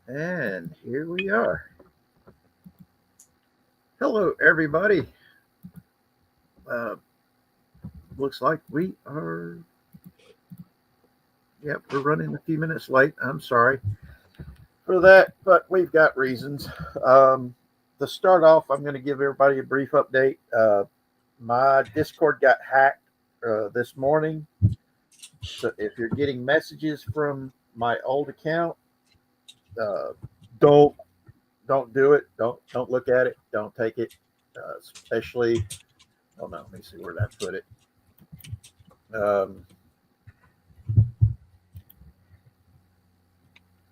And here we are. Hello, everybody. Uh, Looks like we are, yep, we're running a few minutes late. I'm sorry for that, but we've got reasons. To start off, I'm going to give everybody a brief update. My Discord got hacked this morning. So if you're getting messages from my old account, uh, don't don't do it. Don't look at it. Don't take it. Especially, oh no, let me see where that put it. Um,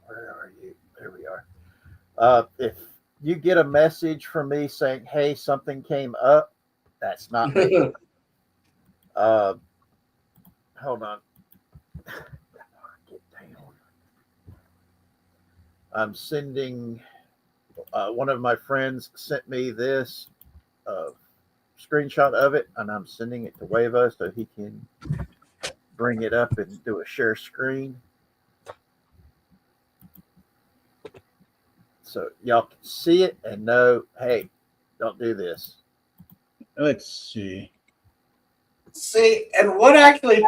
where are you? There we are. If you get a message from me saying, "Hey, something came up," that's not me. Uh, Hold on. Get down. I'm sending. One of my friends sent me this uh, screenshot of it, and I'm sending it to Wavo so he can bring it up and do a share screen. So y'all can see it and know, hey, don't do this. Let's see. See, and what actually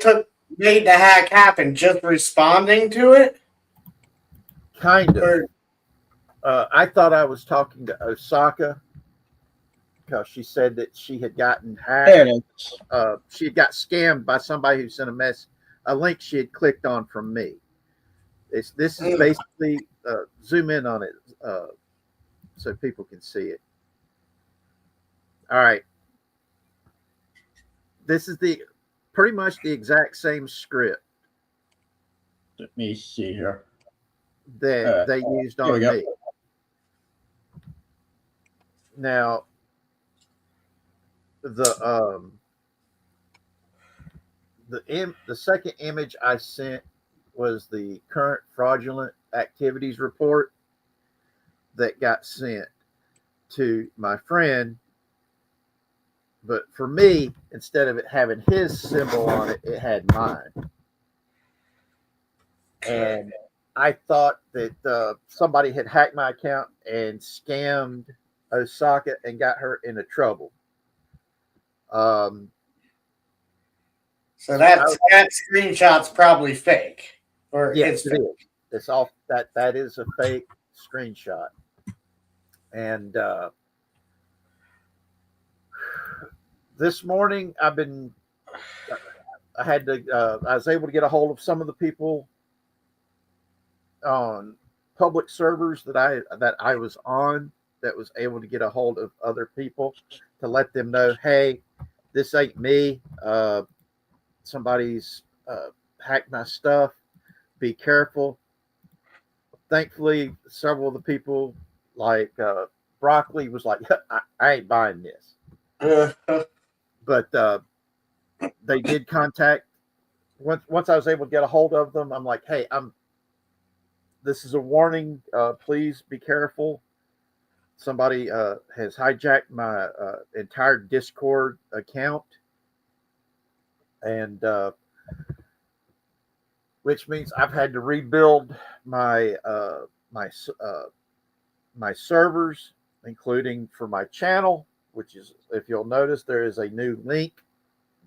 made the hack happen? Just responding to it? Kind of. Or I thought I was talking to Osaka because she said that she had gotten hacked. There it is. She had got scammed by somebody who sent a link she had clicked on from me. This is basically zoom in on it so people can see it. All right. This is pretty much the exact same script Let me see here. that they used on me. Now, the second image I sent was the current fraudulent activities report that got sent to my friend. But for me, instead of it having his symbol on it, it had mine. And I thought that somebody had hacked my account and scammed Osaka and got her into trouble. so that screenshot's probably fake. Or yes, it's fake. it is. It's all that is a fake screenshot. And this morning I was able to get a hold of some of the people on public servers that I was on, that was able to get a hold of other people to let them know, hey, this ain't me. Somebody's hacked my stuff. Be careful. Thankfully, several of the people, like Broccoli, was like, I ain't buying this. But they did contact. Once I was able to get a hold of them, I'm like, hey, this is a warning. Please be careful. Somebody has hijacked my entire Discord account, and which means I've had to rebuild my my servers, including for my channel. Which is, if you'll notice, there is a new link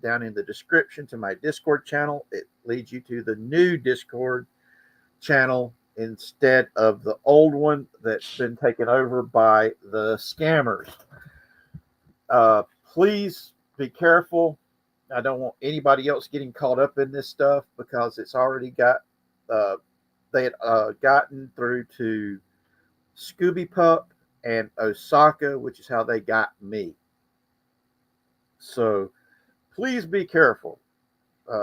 down in the description to my Discord channel. It leads you to the new Discord channel instead of the old one that's been taken over by the scammers. Please be careful. I don't want anybody else getting caught up in this stuff because it's already got they had gotten through to Scooby Pup and Osaka, which is how they got me. So please be careful,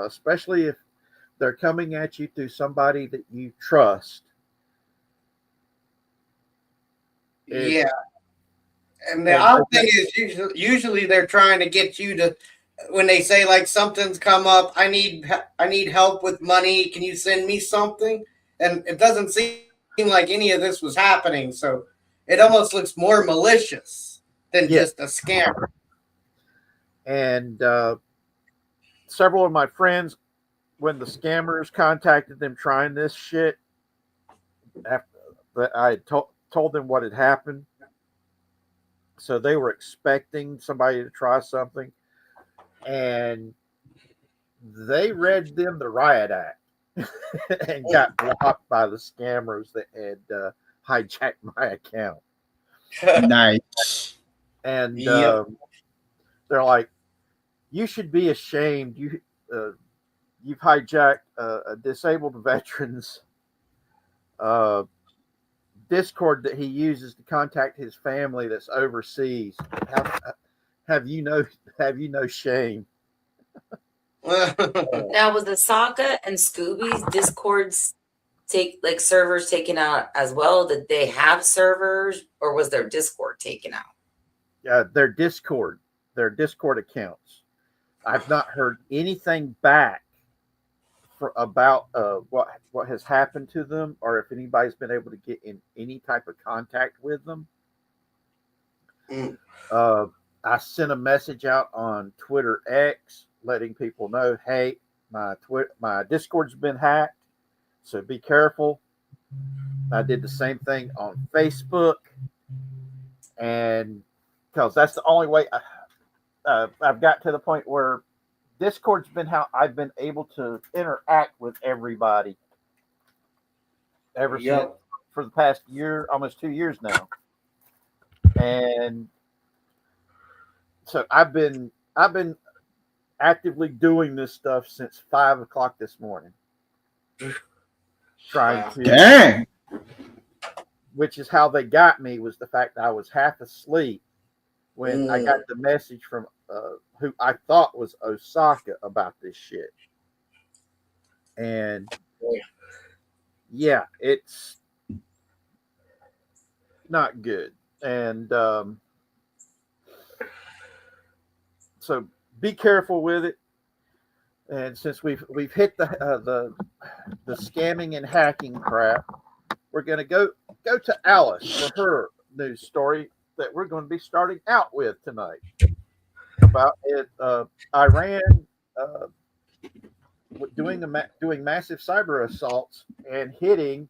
especially if they're coming at you through somebody that you trust. Yeah. And the odd thing is, usually they're trying to get you to, when they say like something's come up, I need help with money. Can you send me something? And it doesn't seem like any of this was happening, so it almost looks more malicious than just a scammer. And several of my friends, when the scammers contacted them trying this shit, that I had told them what had happened. So they were expecting somebody to try something, and they read them the riot act and got blocked by the scammers that had hijacked my account. Nice. And Yep. they're like, "You should be ashamed. You've hijacked a disabled veteran's Discord that he uses to contact his family that's overseas. Have you no shame?" Now, was the Sokka and Scooby's Discords servers taken out as well? Did they have servers, or was their Discord taken out? Their Discord accounts. I've not heard anything back about what has happened to them, or if anybody's been able to get in any type of contact with them. I sent a message out on Twitter X letting people know, hey, my Discord's been hacked, so be careful. I did the same thing on Facebook, and because that's the only way I've got to the point where Discord's been how I've been able to interact with everybody since for the past year, almost 2 years now. And so I've been actively doing this stuff since 5 o'clock this morning. Trying to, Dang. which is how they got me, was the fact that I was half asleep when I got the message from who I thought was Osaka about this shit. And yeah, it's not good. And so be careful with it. And since we've hit the scamming and hacking crap, we're going to go to Alice for her news story that we're going to be starting out with tonight about it. Iran doing massive cyber assaults and hitting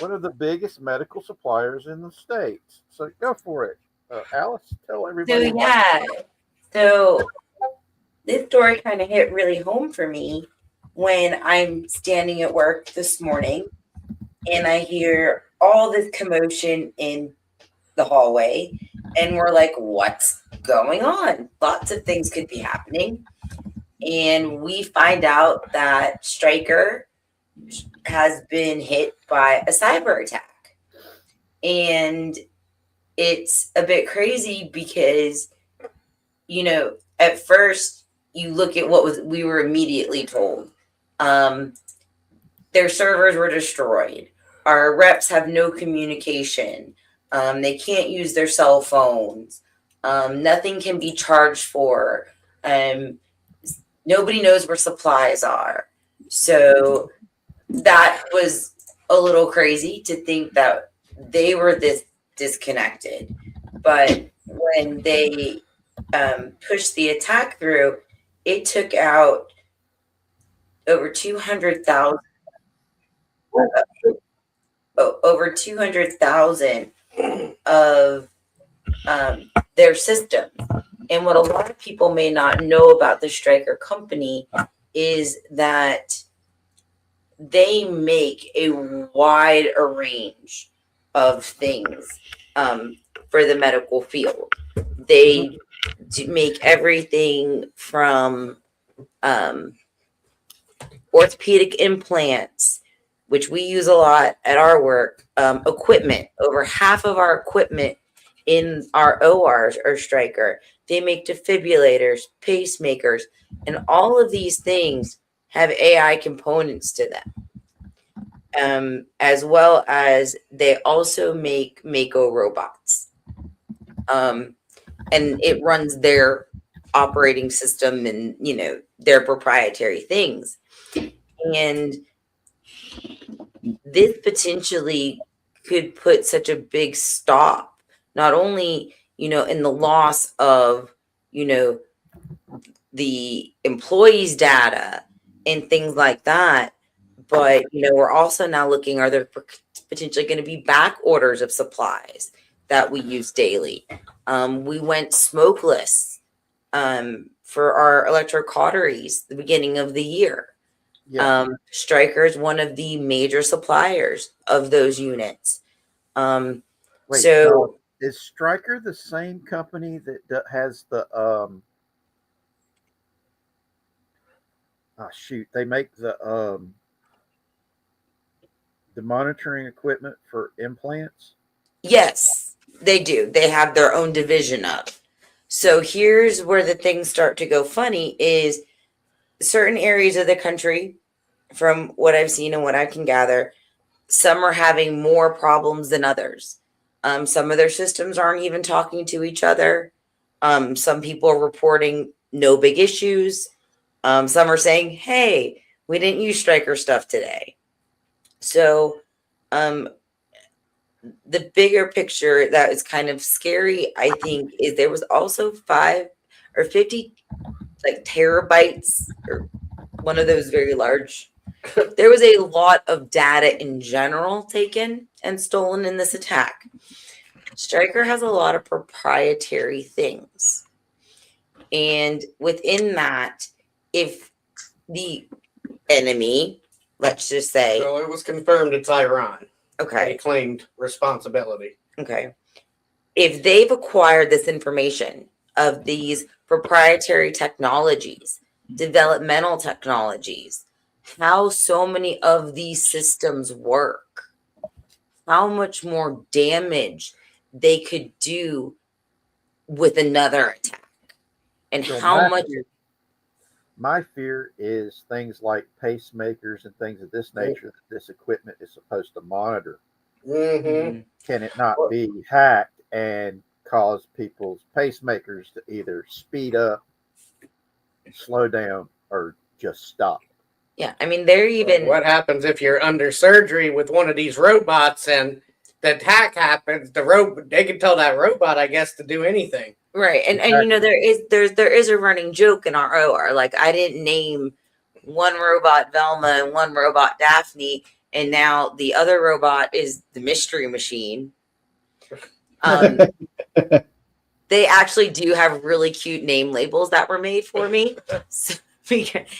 one of the biggest medical suppliers in the States. So go for it, Alice. Tell everybody. So yeah, so this story kind of hit really home for me when I'm standing at work this morning and I hear all this commotion in the hallway, and we're like, what's going on? Lots of things could be happening. And we find out that Stryker has been hit by a cyber attack. And it's a bit crazy because, at first you look at we were immediately told. Their servers were destroyed. Our reps have no communication. They can't use their cell phones. Nothing can be charged for. Nobody knows where supplies are. So that was a little crazy to think that they were this disconnected. But when they pushed the attack through, it took out over 200,000 of their system. And what a lot of people may not know about the Stryker company is that they make a wide range of things for the medical field. They make everything from orthopedic implants, which we use a lot at our work, equipment. Over half of our equipment in our ORs are Stryker. They make defibrillators, pacemakers, and all of these things have AI components to them. As well as they also make Mako robots. And it runs their operating system and, their proprietary things. And this potentially could put such a big stop, not only, in the loss of, the employees' data and things like that, But we're also now looking, are there potentially going to be back orders of supplies that we use daily? We went smokeless for our electric cauteries the beginning of the year. Yeah. Stryker is one of the major suppliers of those units. Wait, So is Stryker the same company that has the they make the monitoring equipment for implants? yes, they do. They have their own division of. So here's where the things start to go funny is certain areas of the country, from what I've seen and what I can gather, some are having more problems than others. Some of their systems aren't even talking to each other. Some people are reporting no big issues. Some are saying, hey, we didn't use Stryker stuff today. So the bigger picture that is kind of scary, I think, is there was also 5 or 50 like terabytes or one of those very large. There was a lot of data in general taken and stolen in this attack. Stryker has a lot of proprietary things. And within that, if the enemy, let's just say, So it was confirmed it's Iran. They okay, claimed responsibility. okay. If they've acquired this information of these proprietary technologies, developmental technologies, how so many of these systems work, how much more damage they could do with another attack, and So how much. my fear is things like pacemakers and things of this nature that this equipment is supposed to monitor. Mm-hmm. Can it not be hacked and cause people's pacemakers to either speed up, slow down, or just stop? Yeah, I mean, they're even. What happens if you're under surgery with one of these robots and the attack happens? They can tell that robot, I guess, to do anything. Right. And there is a running joke in our OR. Like, I didn't name one robot Velma and one robot Daphne, and now the other robot is the mystery machine. They actually do have really cute name labels that were made for me. So,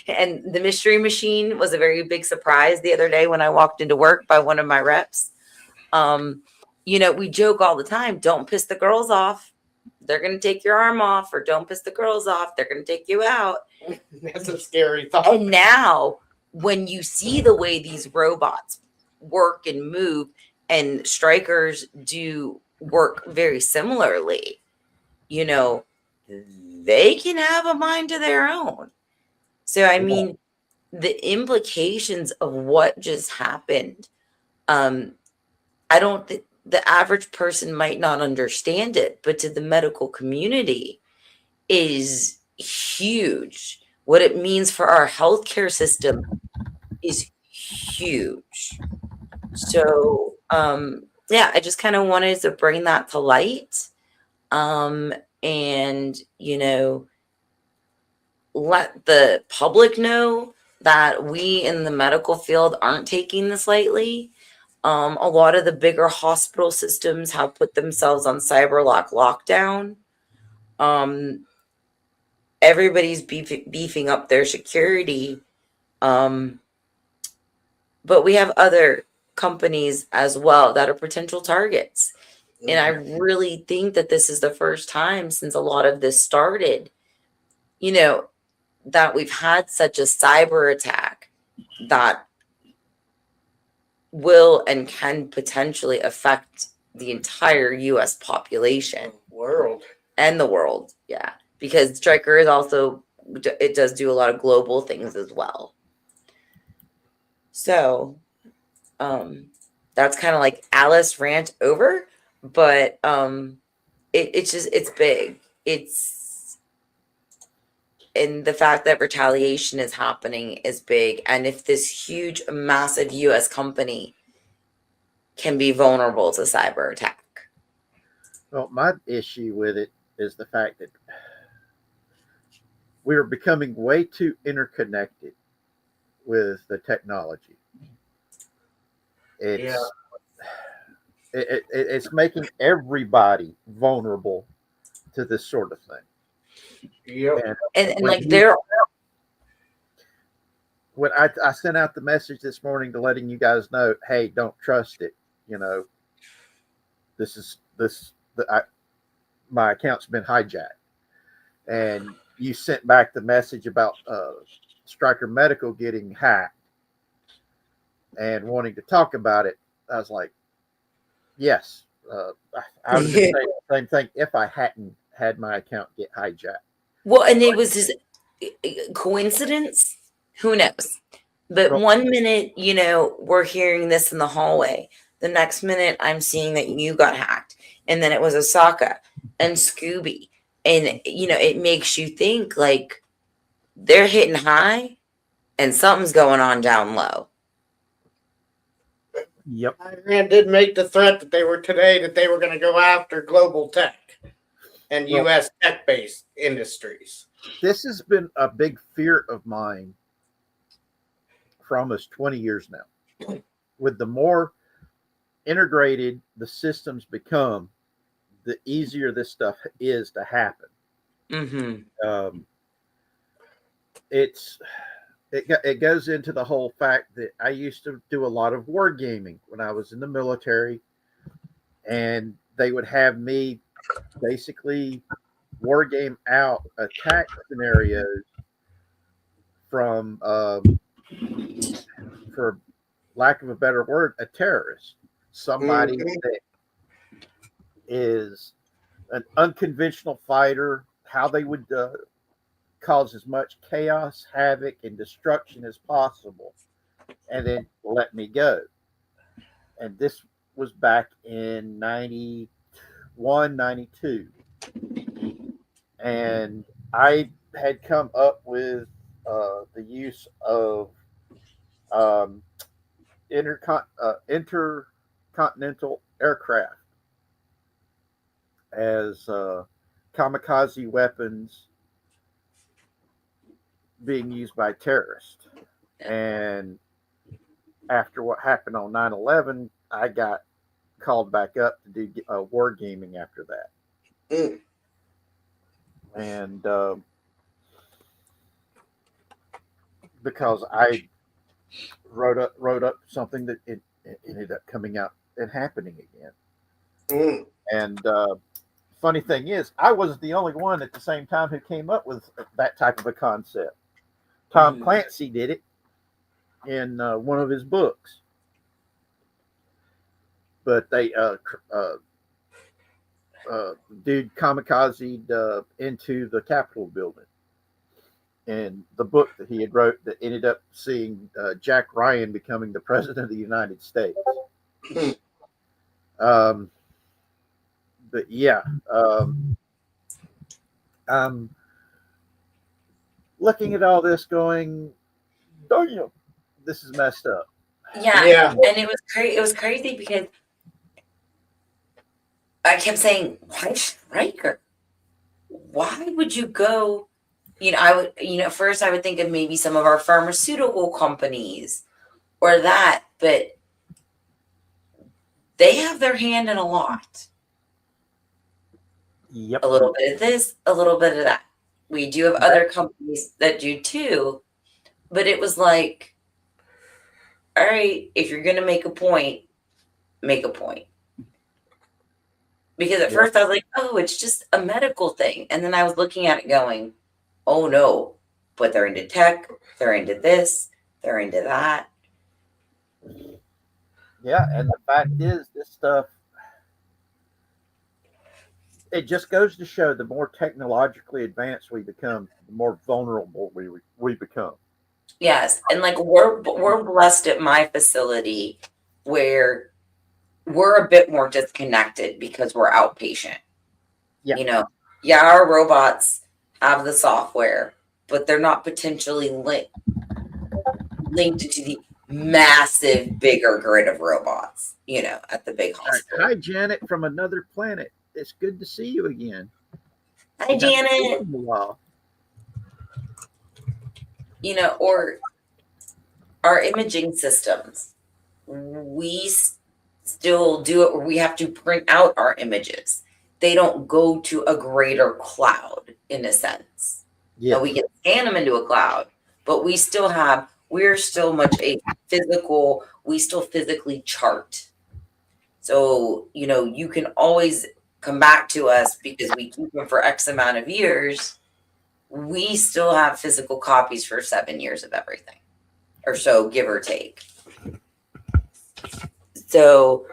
and the mystery machine was a very big surprise the other day when I walked into work by one of my reps. We joke all the time, don't piss the girls off. They're going to take your arm off, or don't piss the girls off. They're going to take you out. That's a scary thought. And now when you see the way these robots work and move, and Strikers do work very similarly, they can have a mind of their own. So, I mean, the implications of what just happened, I don't think the average person might not understand it, but to the medical community is huge. What it means for our healthcare system is huge. So, I just kind of wanted to bring that to light. And, let the public know that we in the medical field aren't taking this lightly. A lot of the bigger hospital systems have put themselves on cyber lockdown. Everybody's beefing up their security. But we have other companies as well that are potential targets. And I really think that this is the first time since a lot of this started, that we've had such a cyber attack that will and can potentially affect the entire U.S. population. World. And the world, yeah. Because Stryker is also, it does do a lot of global things as well. So, that's kind of like Alice rant over, but it's big. And the fact that retaliation is happening is big. And if this huge, massive U.S. company can be vulnerable to cyber attack. Well, my issue with it is the fact that we are becoming way too interconnected. with the technology. It's making everybody vulnerable to this sort of thing. Yep. And when like they're when I sent out the message this morning to letting you guys know, hey, don't trust it. You know, my account's been hijacked, and you sent back the message about Stryker Medical getting hacked and wanting to talk about it. I was like, yes, I would have been saying the same thing if I hadn't had my account get hijacked. well, and it was just coincidence. Who knows? But one minute, we're hearing this in the hallway. The next minute, I'm seeing that you got hacked, and then it was Osaka and Scooby, and it makes you think like they're hitting high, and something's going on down low. Yep. Iran did make the threat that they were going to go after global tech and U.S. tech-based industries. This has been a big fear of mine for almost 20 years now. With the more integrated the systems become, the easier this stuff is to happen. Mm-hmm. It goes into the whole fact that I used to do a lot of wargaming when I was in the military, and they would have me basically wargame out attack scenarios from, for lack of a better word, a terrorist, somebody that is an unconventional fighter, how they would cause as much chaos, havoc, and destruction as possible, and then let me go. And this was back in 91, 92. And I had come up with the use of intercontinental aircraft as kamikaze weapons being used by terrorists. And after what happened on 9/11, I got called back up to do wargaming after that. And because I wrote up something that it ended up coming out and happening again. And funny thing is, I wasn't the only one at the same time who came up with that type of a concept. Tom Clancy did it in one of his books, but they dude kamikazed into the Capitol building. And the book that he had wrote that ended up seeing Jack Ryan becoming the president of the United States. But yeah, I'm looking at all this going, damn, this is messed up. Yeah. And it was crazy. It was crazy because I kept saying, why Stryker? Why would you go? I would, first I would think of maybe some of our pharmaceutical companies or that, but they have their hand in a lot. Yep. A little bit of this, a little bit of that. We do have other companies that do too, but it was like, all right, if you're going to make a point, make a point. Because at first I was like, oh, it's just a medical thing. And then I was looking at it going, oh no, but they're into tech, they're into this, they're into that. Yeah, and the fact is, this stuff, it just goes to show the more technologically advanced we become, the more vulnerable we become. Yes, and like we're blessed at my facility where we're a bit more disconnected because we're outpatient. Yeah. Our robots have the software, but they're not potentially linked into the massive, bigger grid of robots, at the big hospital. Hi, Janet from another planet. It's good to see you again. Hi, Janet. Wow. Or our imaging systems, we still do it where we have to print out our images. They don't go to a greater cloud in a sense. Yeah. Now we can scan them into a cloud, but we're still much a physical, we still physically chart. So, you can always come back to us because we keep them for X amount of years. We still have physical copies for 7 years of everything or so, give or take. So,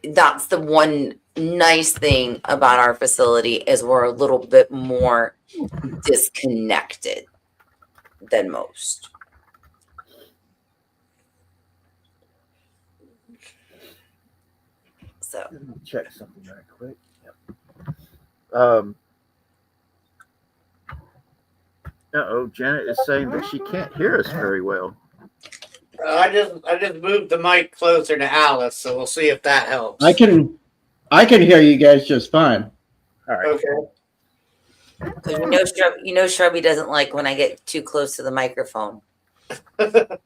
that's the one nice thing about our facility is we're a little bit more disconnected than most. So Let me check something right quick. Yep. Janet is saying that she can't hear us very well. I just moved the mic closer to Alice, so we'll see if that helps. I can hear you guys just fine. All right. Okay. because Shrubby doesn't like when I get too close to the microphone. I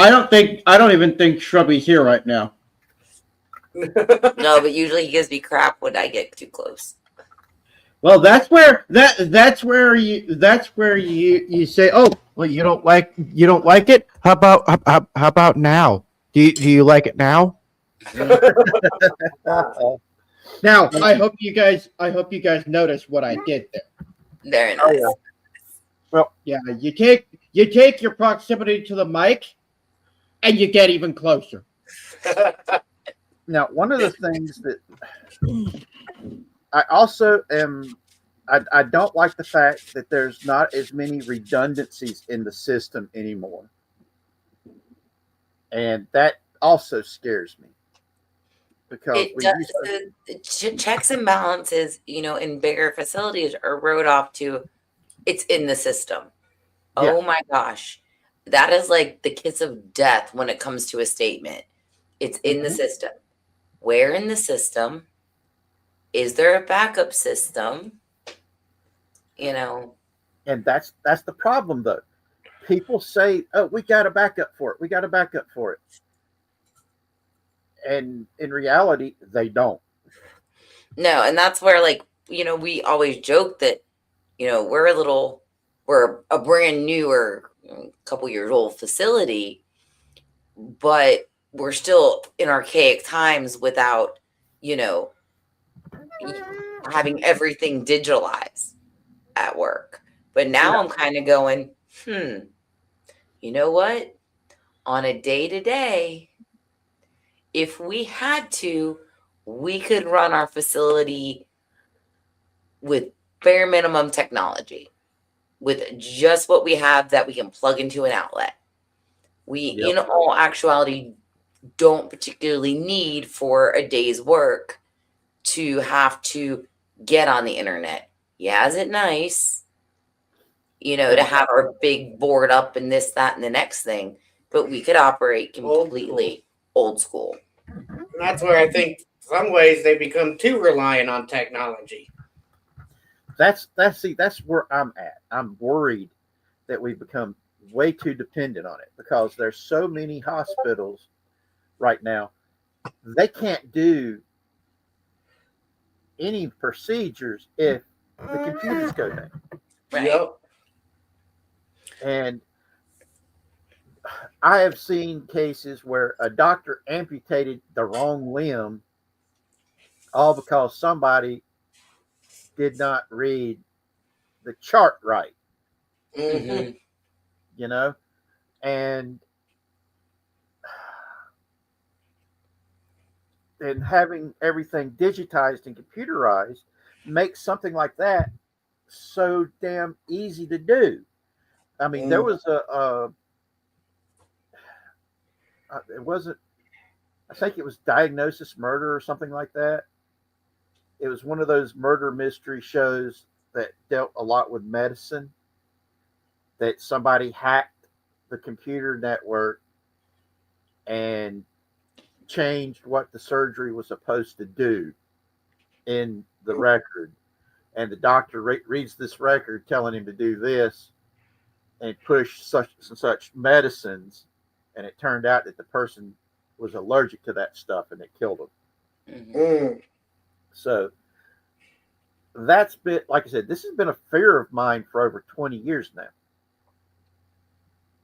don't even think Shrubby's here right now. No, but usually he gives me crap when I get too close. Well, that's where you say, oh, well, you don't like it. How about now? Do you like it now? Now, I hope you guys notice what I did there. Very nice. Oh, yeah. Well, yeah, you take your proximity to the mic, and you get even closer. Now, one of the things that I also I don't like the fact that there's not as many redundancies in the system anymore. And that also scares me. Because the checks and balances, in bigger facilities are wrote off to it's in the system. Yeah. Oh my gosh. That is like the kiss of death when it comes to a statement. It's in the system. Where in the system? Is there a backup system? And that's the problem, though. People say, "Oh, we got a backup for it. We got a backup for it," and in reality, they don't. No, and that's where, we always joke that, we're a brand new or a couple years old facility, but we're still in archaic times without, having everything digitalized at work. But now I'm kind of going, you know what? On a day-to-day, if we had to, we could run our facility with bare minimum technology, with just what we have that we can plug into an outlet. We, in all actuality, don't particularly need for a day's work to have to get on the internet. Yeah, is it nice, to have our big board up and this, that, and the next thing, but we could operate completely old school. And that's where I think some ways they become too reliant on technology. That's where I'm at. I'm worried that we've become way too dependent on it because there's so many hospitals right now. They can't do any procedures if the computers go down. Right. Yep. And I have seen cases where a doctor amputated the wrong limb all because somebody did not read the chart right. Mm-hmm. And having everything digitized and computerized makes something like that so damn easy to do. I mean, there was it wasn't, I think it was Diagnosis Murder or something like that. It was one of those murder mystery shows that dealt a lot with medicine, that somebody hacked the computer network and changed what the surgery was supposed to do in the record. And the doctor reads this record telling him to do this, and push such and such medicines, and it turned out that the person was allergic to that stuff and it killed them. Mm. So that's been, like I said, this has been a fear of mine for over 20 years now.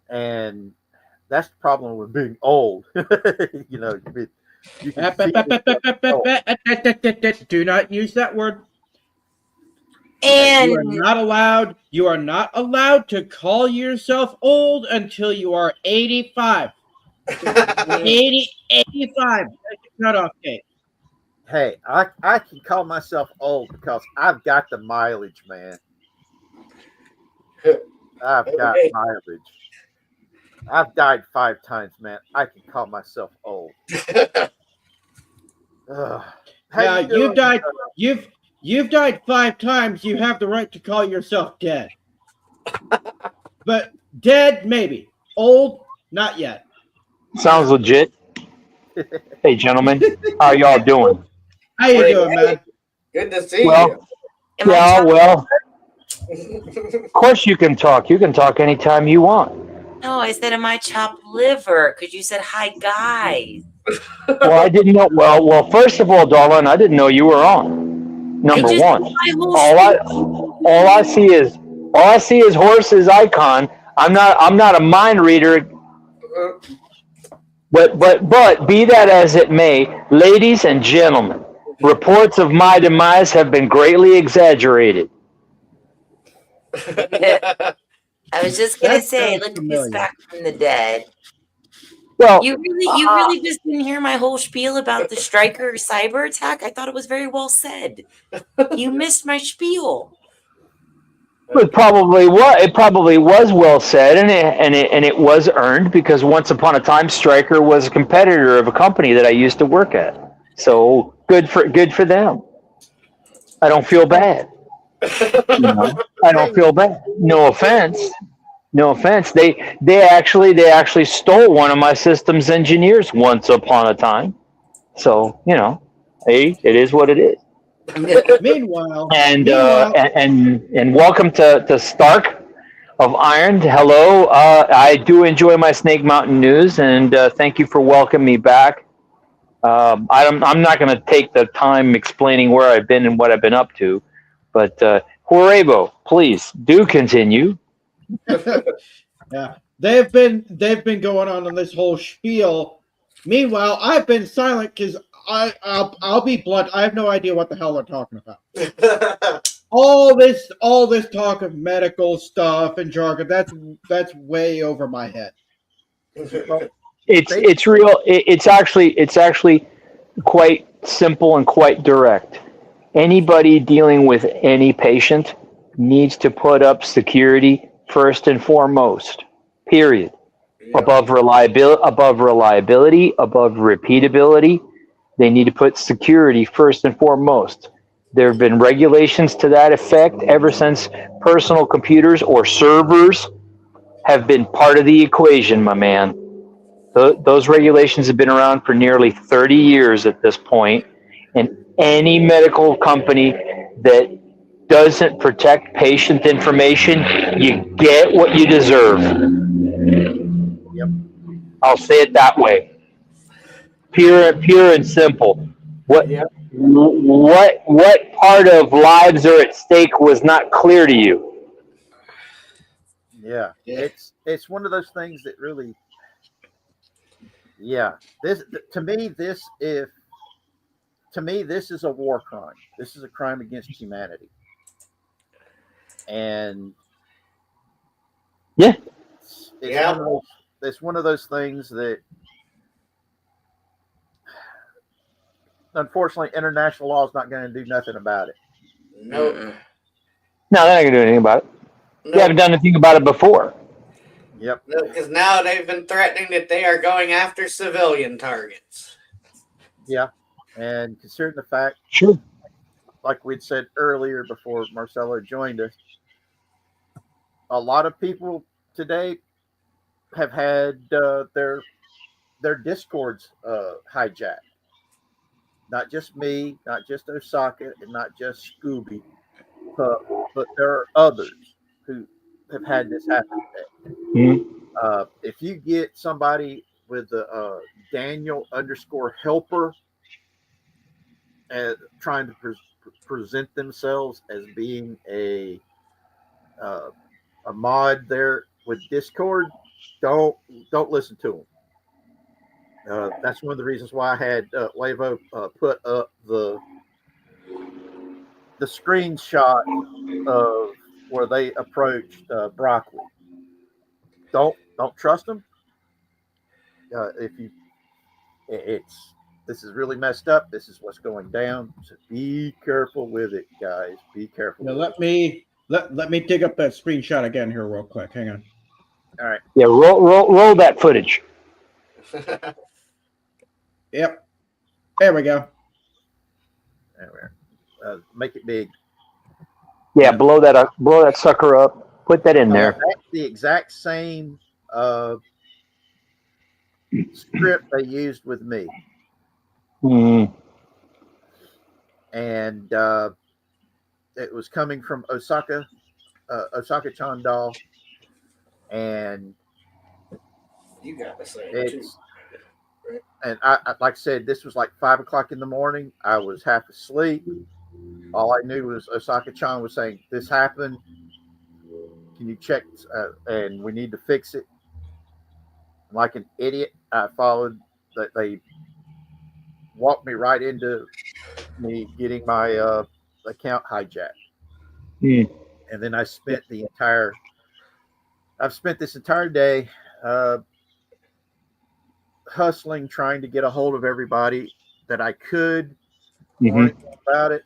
And that's the problem with being old. You know, you can Do not use that word. And You are not allowed to call yourself old until you are 85. 85. That's the cutoff date. hey, I can call myself old because I've got the mileage, man. I've got Okay. mileage. I've died 5 times, man. I can call myself old. Ugh. How Now you doing? you've died 5 times. You have the right to call yourself dead. But dead, maybe. Old, not yet. Sounds legit. Hey, gentlemen, how y'all doing? How you doing, man? Good to see Well, am I yeah, talking? well, you. of course you can talk. You can talk anytime you want. No, I said, am I chopped liver? Because you said, hi, guys. Well, I didn't know. Well, first of all, darling, I didn't know you were on. I Number just one. did my whole All I see is Horace's icon. I'm not a mind reader. But be that as it may, ladies and gentlemen, reports of my demise have been greatly exaggerated. I was just gonna That say, sounds look at this familiar. back from the dead. Well, You really just didn't hear my whole spiel about the Stryker cyber attack? I thought it was very well said. You missed my spiel. it probably was well said, and it was earned because once upon a time, Stryker was a competitor of a company that I used to work at. So good for them. I don't feel bad. You know, I don't feel bad. No offense. No offense. They actually stole one of my systems engineers once upon a time. So hey, it is what it is. Meanwhile, And welcome to Stark of Iron. Hello. I do enjoy my Snake Mountain news, and thank you for welcoming me back. I'm not going to take the time explaining where I've been and what I've been up to, but Horebo, please do continue. yeah, they've been going on this whole spiel. Meanwhile, I've been silent because I'll be blunt. I have no idea what the hell they're talking about. All this talk of medical stuff and jargon, that's way over my head. Well, It's real. It's actually quite simple and quite direct. Anybody dealing with any patient needs to put up security first and foremost. Period. Above reliability, above repeatability, they need to put security first and foremost. There have been regulations to that effect ever since personal computers or servers have been part of the equation, my man. Those regulations have been around for nearly 30 years at this point, and any medical company that doesn't protect patient information, you get what you deserve. Yep. I'll say it that way. Pure and simple. What part of lives are at stake was not clear to you? Yeah. It's one of those things that really, yeah. This to me this is a war crime. This is a crime against humanity. And Yeah. It's one of those things that unfortunately international law is not going to do nothing about it. Nope. No, they're not gonna do anything about it. Nope. They haven't done anything about it before. Yep. Because now they've been threatening that they are going after civilian targets. Yeah. And considering the fact, Sure. like we'd said earlier before Marcelo joined us, a lot of people today have had their discords hijacked. Not just me, not just Osaka, and not just Scooby, but there are others who have had this happen today. Mhm. If you get somebody with the Daniel _ helper trying to present themselves as being a mod there with Discord, don't listen to them. That's one of the reasons why I had Levo put up the screenshot of where they approached Broccoli. Don't trust them. If you, it's this is really messed up. This is what's going down. So be careful with it, guys. Be careful. Now with let me dig up that screenshot again here real quick. Hang on. All right. Yeah, roll that footage. Yep. There we go. There we are. Make it big. Yeah, blow that sucker up. Put that in there. That's the exact same script they used with me. Mm. And it was coming from Osaka Chandal, and You got the same too. it's and I like I said, this was like 5 o'clock in the morning. I was half asleep. All I knew was Osaka-chan was saying, "This happened. Can you check? And we need to fix it." Like an idiot, I followed that. They walked me right into me getting my account hijacked. Mm. And then I've spent this entire day hustling, trying to get a hold of everybody that I could about it.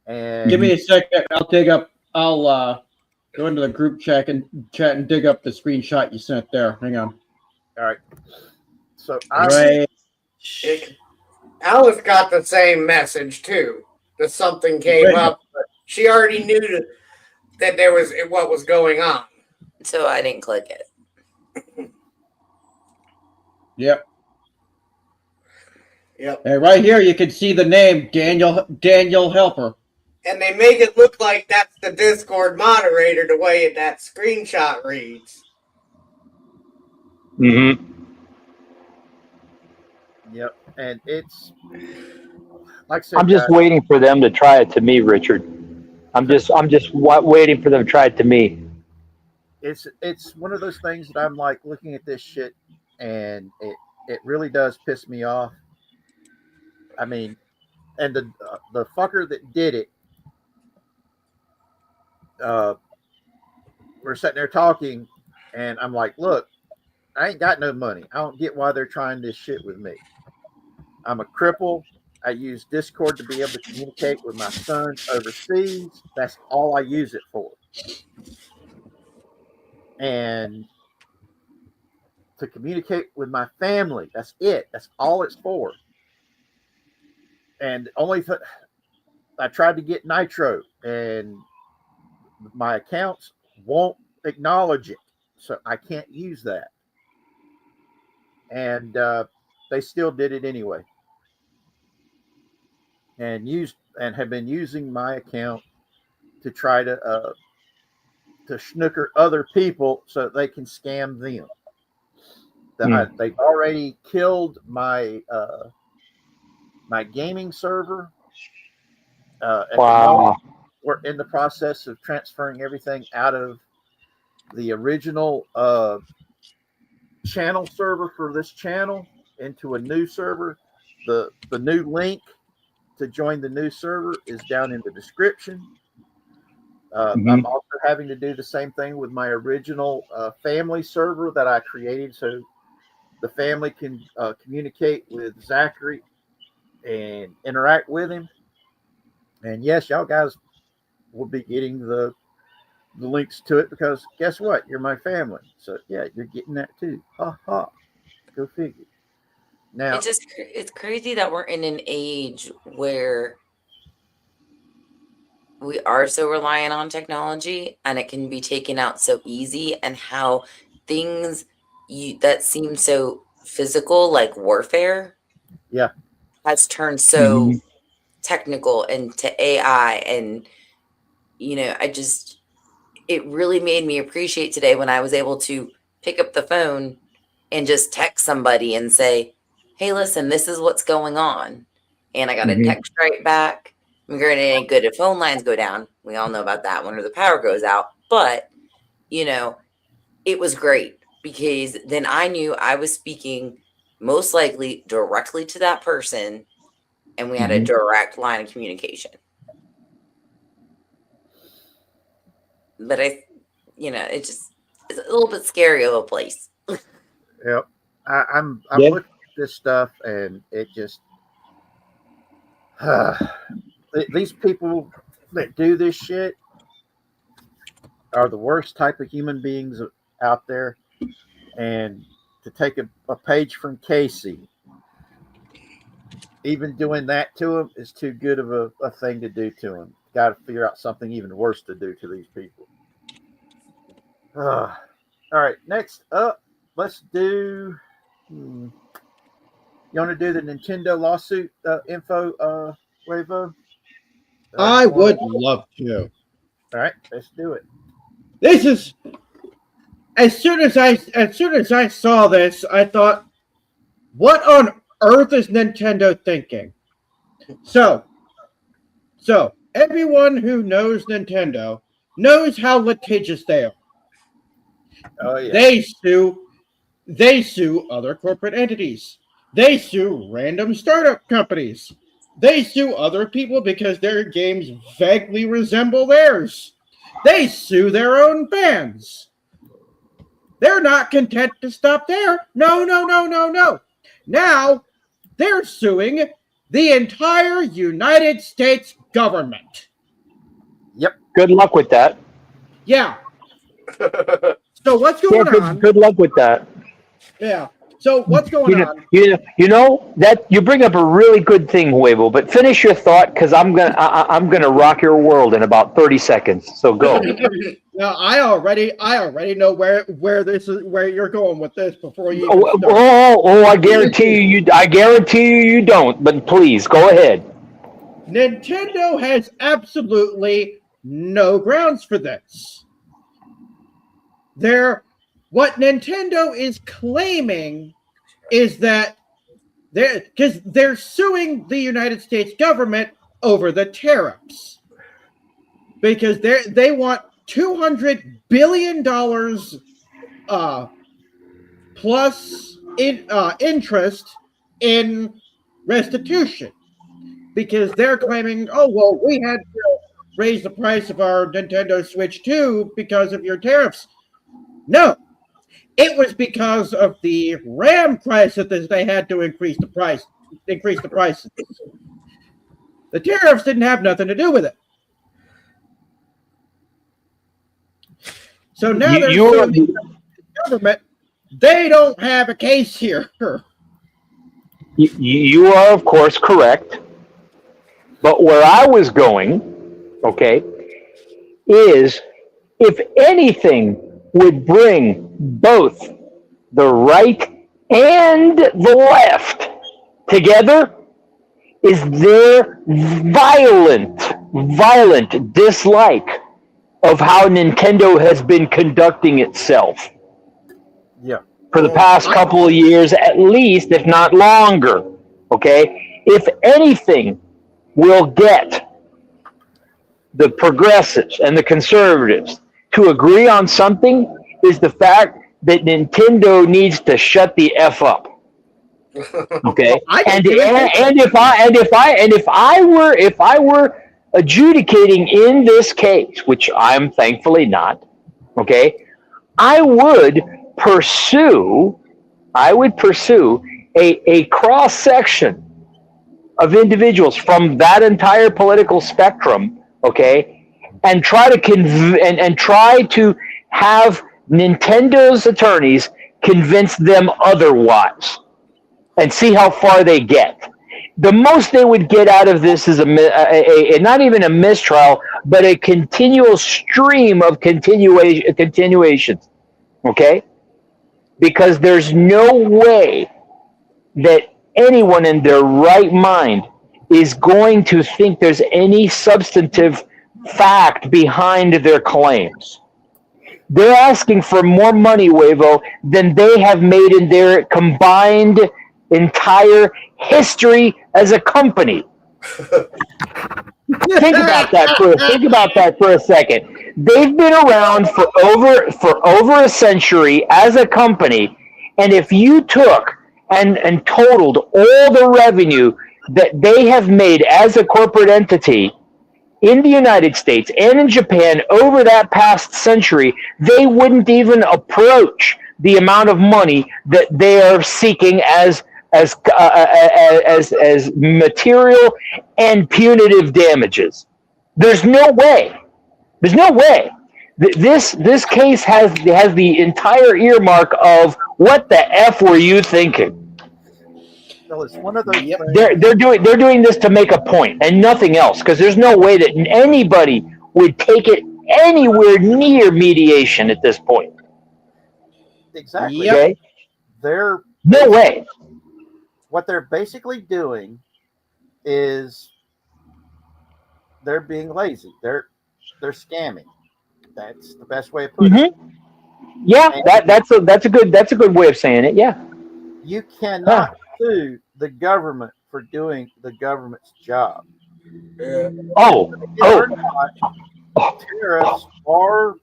And Give me a second. I'll go into the group chat and dig up the screenshot you sent there. Hang on. all right. So Alice got the same message too. That something came up, but she already knew that there was what was going on. So I didn't click it. Yep. Yep. And right here you can see the name Daniel Helper. And they make it look like that's the Discord moderator the way that screenshot reads. Mm-hmm. Yep. And it's like I said, I'm just waiting for them to try it to me, Richard. I'm just waiting for them to try it to me. It's one of those things that I'm like looking at this shit, and it really does piss me off. I mean, and the fucker that did it, we're sitting there talking, and I'm like, look, I ain't got no money. I don't get why they're trying this shit with me. I'm a cripple. I use Discord to be able to communicate with my son overseas. That's all I use it for. And to communicate with my family. That's it. That's all it's for. And I tried to get Nitro, and my accounts won't acknowledge it, so I can't use that. And they still did it anyway, and have been using my account to try to snooker other people so they can scam them. They've already killed my my gaming server. Wow. We're in the process of transferring everything out of the original channel server for this channel into a new server. The new link to join the new server is down in the description. I'm also having to do the same thing with my original family server that I created, so the family can communicate with Zachary and interact with him. And yes, y'all guys will be getting the links to it, because guess what? You're my family. So yeah, you're getting that too. Ha ha. Go figure. Now it's crazy that we're in an age where we are so reliant on technology and it can be taken out so easy, and how things that seem so physical, like warfare, has turned so technical into AI. And it really made me appreciate today when I was able to pick up the phone and just text somebody and say, hey, listen, this is what's going on. And I got a text right back. I mean, it ain't good if phone lines go down. We all know about that one, or the power goes out. But, you know, it was great because then I knew I was speaking most likely directly to that person, and we had a direct line of communication. But it's a little bit scary of a place. Yep. I'm looking at this stuff, and it just these people that do this shit are the worst type of human beings out there. And to take a page from Casey, even doing that to him is too good of a thing to do to him. Got to figure out something even worse to do to these people. All right, next up, let's do. You want to do the Nintendo lawsuit info, Wavo? I would love to. All right, let's do it. This is as soon as I saw this, I thought, what on earth is Nintendo thinking? So everyone who knows Nintendo knows how litigious they are. Oh yeah. They sue other corporate entities. They sue random startup companies. They sue other people because their games vaguely resemble theirs. They sue their own fans. They're not content to stop there. No. Now they're suing the entire United States government. Yep. Good luck with that. Yeah. So what's going on? Good luck with that. Yeah. So what's going on? You know that you bring up a really good thing, Huevo. But finish your thought, because I'm gonna rock your world in about 30 seconds. So go. Now I already know where you're going with this before you. I guarantee you don't. But please go ahead. Nintendo has absolutely no grounds for this. What Nintendo is claiming is that they're suing the United States government over the tariffs because they want $200 billion plus interest in restitution because they're claiming, oh well, we had to raise the price of our Nintendo Switch 2 because of your tariffs. No, it was because of the RAM crisis that they had to increase the prices. The tariffs didn't have nothing to do with it. So now they're suing the government. They don't have a case here. You are, of course, correct. But where I was going, okay, is if anything would bring both the right and the left together is their violent dislike of how Nintendo has been conducting itself. Yeah. For the past couple of years, at least, if not longer. Okay? If anything will get the progressives and the conservatives to agree on something is the fact that Nintendo needs to shut the F up. Okay? If I were adjudicating in this case, which I'm thankfully not, okay, I would pursue a cross section of individuals from that entire political spectrum, okay, and try to have Nintendo's attorneys convince them otherwise, and see how far they get. The most they would get out of this is a not even a mistrial, but a continual stream of continuations. Okay, because there's no way that anyone in their right mind is going to think there's any substantive fact behind their claims. They're asking for more money, Wavo, than they have made in their combined entire history as a company. Think about that for a second. They've been around for over a century as a company, and if you took and totaled all the revenue that they have made as a corporate entity in the United States and in Japan over that past century, they wouldn't even approach the amount of money that they are seeking as material and punitive damages. There's no way. There's no way. This case has the entire earmark of what the F were you thinking? So it's one of those things. They're doing this to make a point and nothing else, because there's no way that anybody would take it anywhere near mediation at this point. Exactly. Yep. Okay? No way. What they're basically doing is they're being lazy. They're scamming. That's the best way of putting it. Yeah, that's a good way of saying it. Yeah. You cannot sue the government for doing the government's job. Tariffs are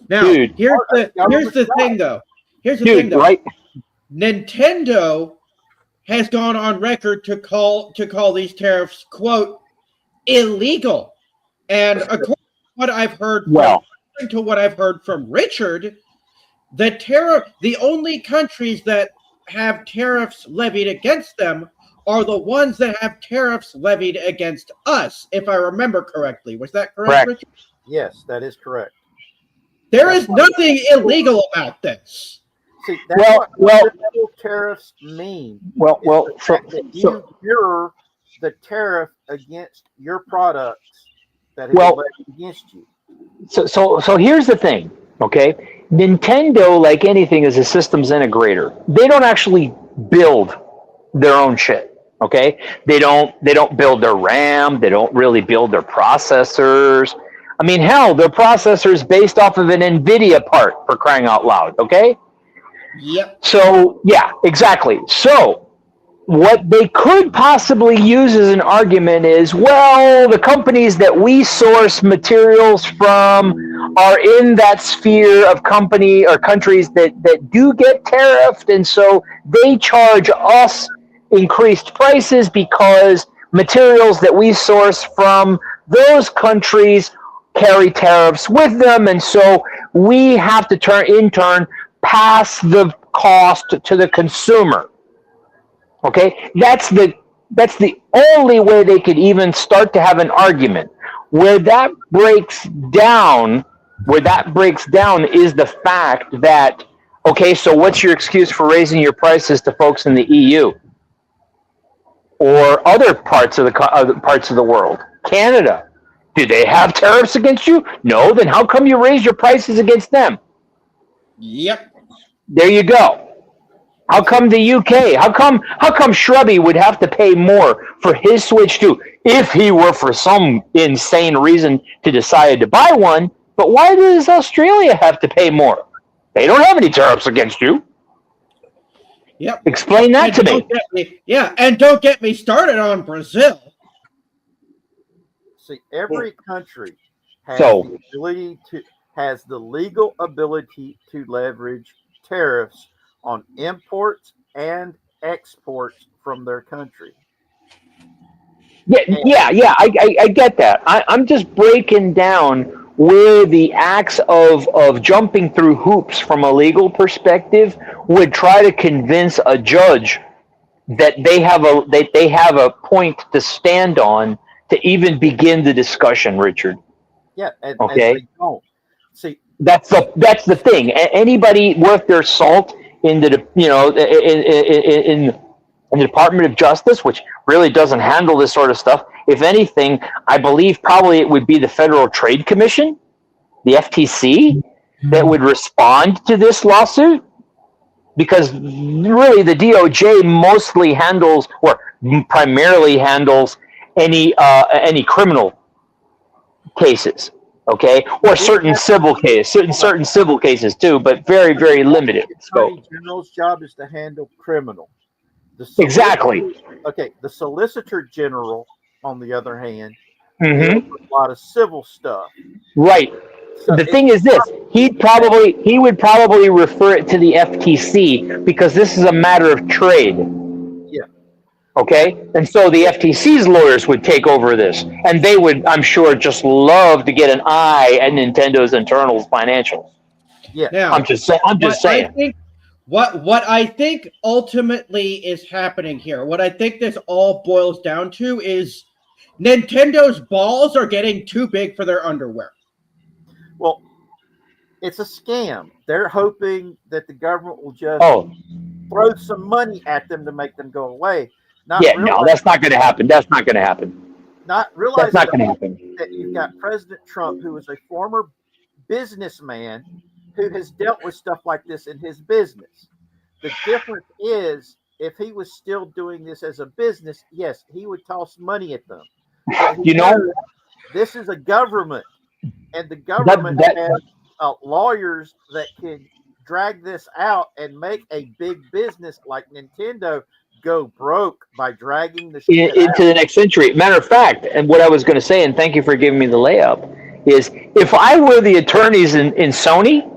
Now, dude, here's the thing, though. Right? Nintendo has gone on record to call these tariffs, quote, illegal. And according to what I've heard from Richard, the only countries that have tariffs levied against them are the ones that have tariffs levied against us, if I remember correctly. Was that correct, Richard? Yes, that is correct. There is nothing illegal about this. See, that's what tariffs mean. You mirror the tariff against your products that is levied against you. So here's the thing, okay? Nintendo, like anything, is a systems integrator. They don't actually build their own shit, okay? They don't build their RAM. They don't really build their processors. I mean, hell, their processor is based off of an NVIDIA part, for crying out loud, okay? Yep. So, yeah, exactly. So, what they could possibly use as an argument is, well, the companies that we source materials from are in that sphere of company or countries that do get tariffed, and so they charge us increased prices because materials that we source from those countries carry tariffs with them, and so we have to in turn pass the cost to the consumer. Okay, that's the only way they could even start to have an argument. Where that breaks down is the fact that, okay, so what's your excuse for raising your prices to folks in the EU or other parts of the world? Canada, do they have tariffs against you? No, then how come you raise your prices against them? Yep. There you go. How come the UK? How come Shrubby would have to pay more for his Switch 2 if he were for some insane reason to decide to buy one? But why does Australia have to pay more? They don't have any tariffs against you. Yep. Explain that to me. And don't get me started on Brazil. See, every country has the legal ability to leverage tariffs on imports and exports from their country. Yeah. I get that. I'm just breaking down where the acts of jumping through hoops from a legal perspective would try to convince a judge that they have a point to stand on to even begin the discussion, Richard. Yeah. Okay. They don't. See, that's the thing. Anybody worth their salt in the Department of Justice, which really doesn't handle this sort of stuff. If anything, I believe probably it would be the Federal Trade Commission, the FTC, that would respond to this lawsuit, because really the DOJ mostly handles or primarily handles any criminal cases. Okay, or certain civil cases too, but very, very limited The scope. Attorney General's job is to handle criminal. Exactly. Okay, the Solicitor General, on the other hand, Hmm. deals with a lot of civil stuff. Right. So The thing is this: he would probably refer it to the FTC because this is a matter of trade. Yeah. Okay, and so the FTC's lawyers would take over this, and they would, I'm sure, just love to get an eye at Nintendo's internal financials. Yeah. Now, I'm just saying. I think what I think ultimately is happening here, what I think this all boils down to is Nintendo's balls are getting too big for their underwear. Well, it's a scam. They're hoping that the government will just throw some money at them to make them go away. No, that's not going to happen. That's not going to happen. Not realizing That's not going to happen. that you've got President Trump, who is a former businessman who has dealt with stuff like this in his business. The difference is, if he was still doing this as a business, yes, he would toss money at them. But You know, this is a government, and the government has lawyers that can drag this out and make a big business like Nintendo go broke by dragging the shit into the next century. Matter of fact, and what I was going to say, and thank you for giving me the layup, is if I were the attorneys in Sony,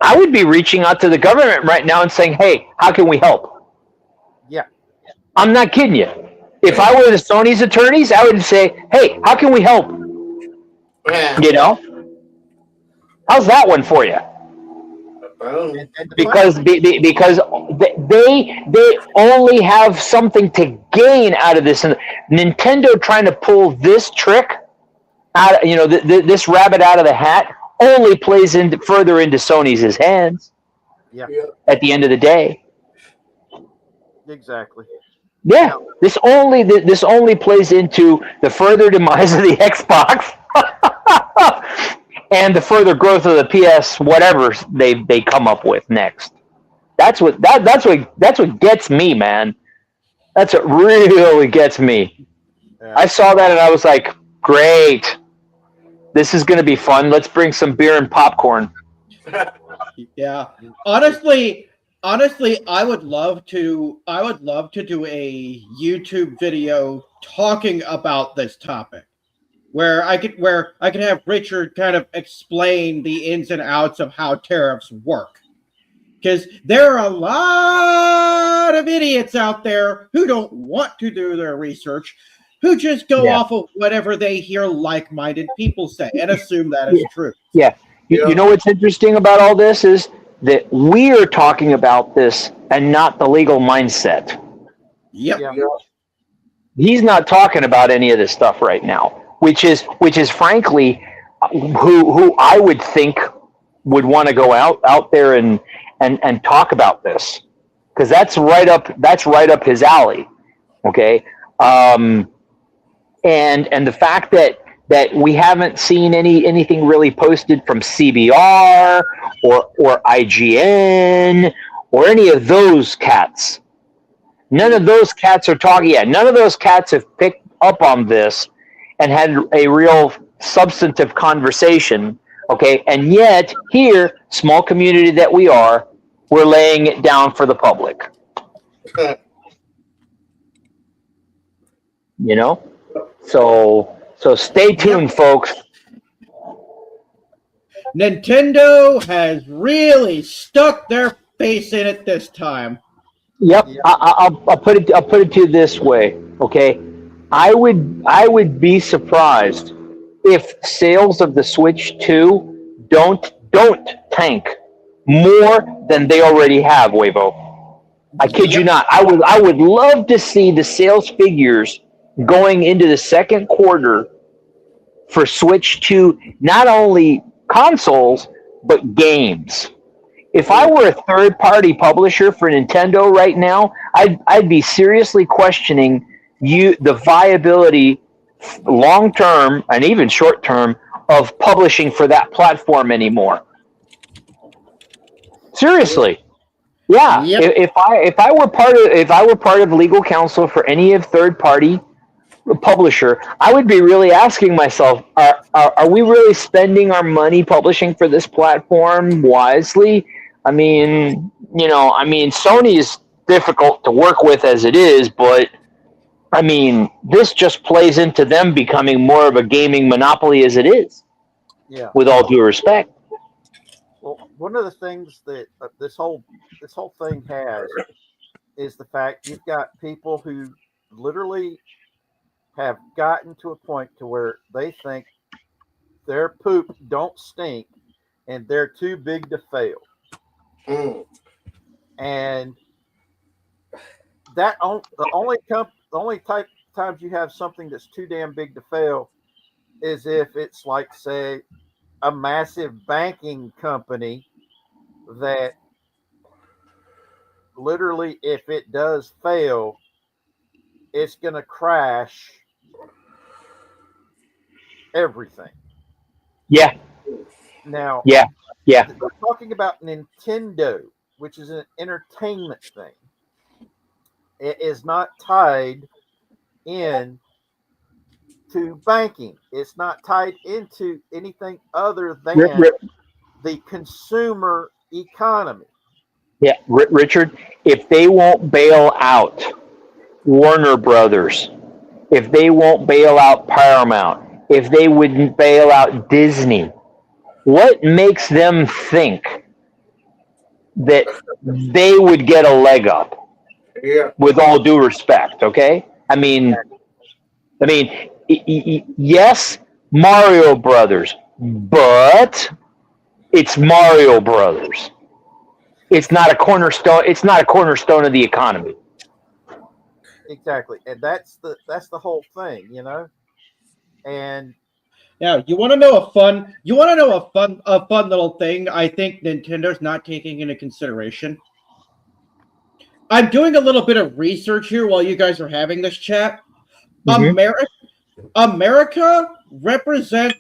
I would be reaching out to the government right now and saying, hey, how can we help? Yeah. I'm not kidding you. If I were the Sony's attorneys, I would say, hey, how can we help? Yeah. You know? How's that one for you? Because they only have something to gain out of this, and Nintendo trying to pull this trick out, this rabbit out of the hat, only plays further into Sony's hands. Yeah. At the end of the day. Exactly. Yeah. This only plays into the further demise of the Xbox. And the further growth of the PS, whatever they come up with next. That's what gets me, man. That's what really gets me. Yeah. I saw that and I was like, great. This is going to be fun. Let's bring some beer and popcorn. Yeah. Honestly, I would love to do a YouTube video talking about this topic. Where I could have Richard kind of explain the ins and outs of how tariffs work. Because there are a lot of idiots out there who don't want to do their research, who just go off of whatever they hear like-minded people say and assume that is true. Yeah. You know what's interesting about all this is that we are talking about this and not the legal mindset. Yep. Yeah. He's not talking about any of this stuff right now. Which is frankly who I would think would want to go out there and talk about this, because that's right up his alley. Okay, and the fact that we haven't seen anything really posted from CBR or IGN or any of those cats. None of those cats are talking yet. None of those cats have picked up on this and had a real substantive conversation, okay? And yet, here, small community that we are, we're laying it down for the public. You know? So stay tuned, folks. Nintendo has really stuck their face in it this time. Yep, I'll put it to you this way, okay? I would be surprised if sales of the Switch 2 don't tank more than they already have, Wavo. I kid you not. I would love to see the sales figures going into the second quarter for Switch 2, not only consoles, but games. If I were a third-party publisher for Nintendo right now, I'd be seriously questioning the viability long-term and even short-term of publishing for that platform anymore. Seriously. Yeah. Yep. If I were part of legal counsel for any of third-party publisher, I would be really asking myself, are we really spending our money publishing for this platform wisely? I mean, Sony is difficult to work with as it is, but I mean, this just plays into them becoming more of a gaming monopoly as it is. Yeah. With all due respect. Well, one of the things that this whole thing has is the fact you've got people who literally have gotten to a point to where they think their poop don't stink and they're too big to fail. And that the only times you have something that's too damn big to fail is if it's like, say, a massive banking company that literally, if it does fail, it's going to crash everything. Yeah. Now, yeah. We're talking about Nintendo, which is an entertainment thing. It is not tied in to banking. It's not tied into anything other than the consumer economy. Yeah, Richard, if they won't bail out Warner Brothers, if they won't bail out Paramount, if they wouldn't bail out Disney, what makes them think that they would get a leg up? Yeah. With all due respect, okay? I mean, yes, Mario Brothers, but it's Mario Brothers. It's not a cornerstone. It's not a cornerstone of the economy. Exactly, and that's the whole thing, And now, you want to know a fun little thing I think Nintendo's not taking into consideration? I'm doing a little bit of research here while you guys are having this chat. Mm-hmm. America represents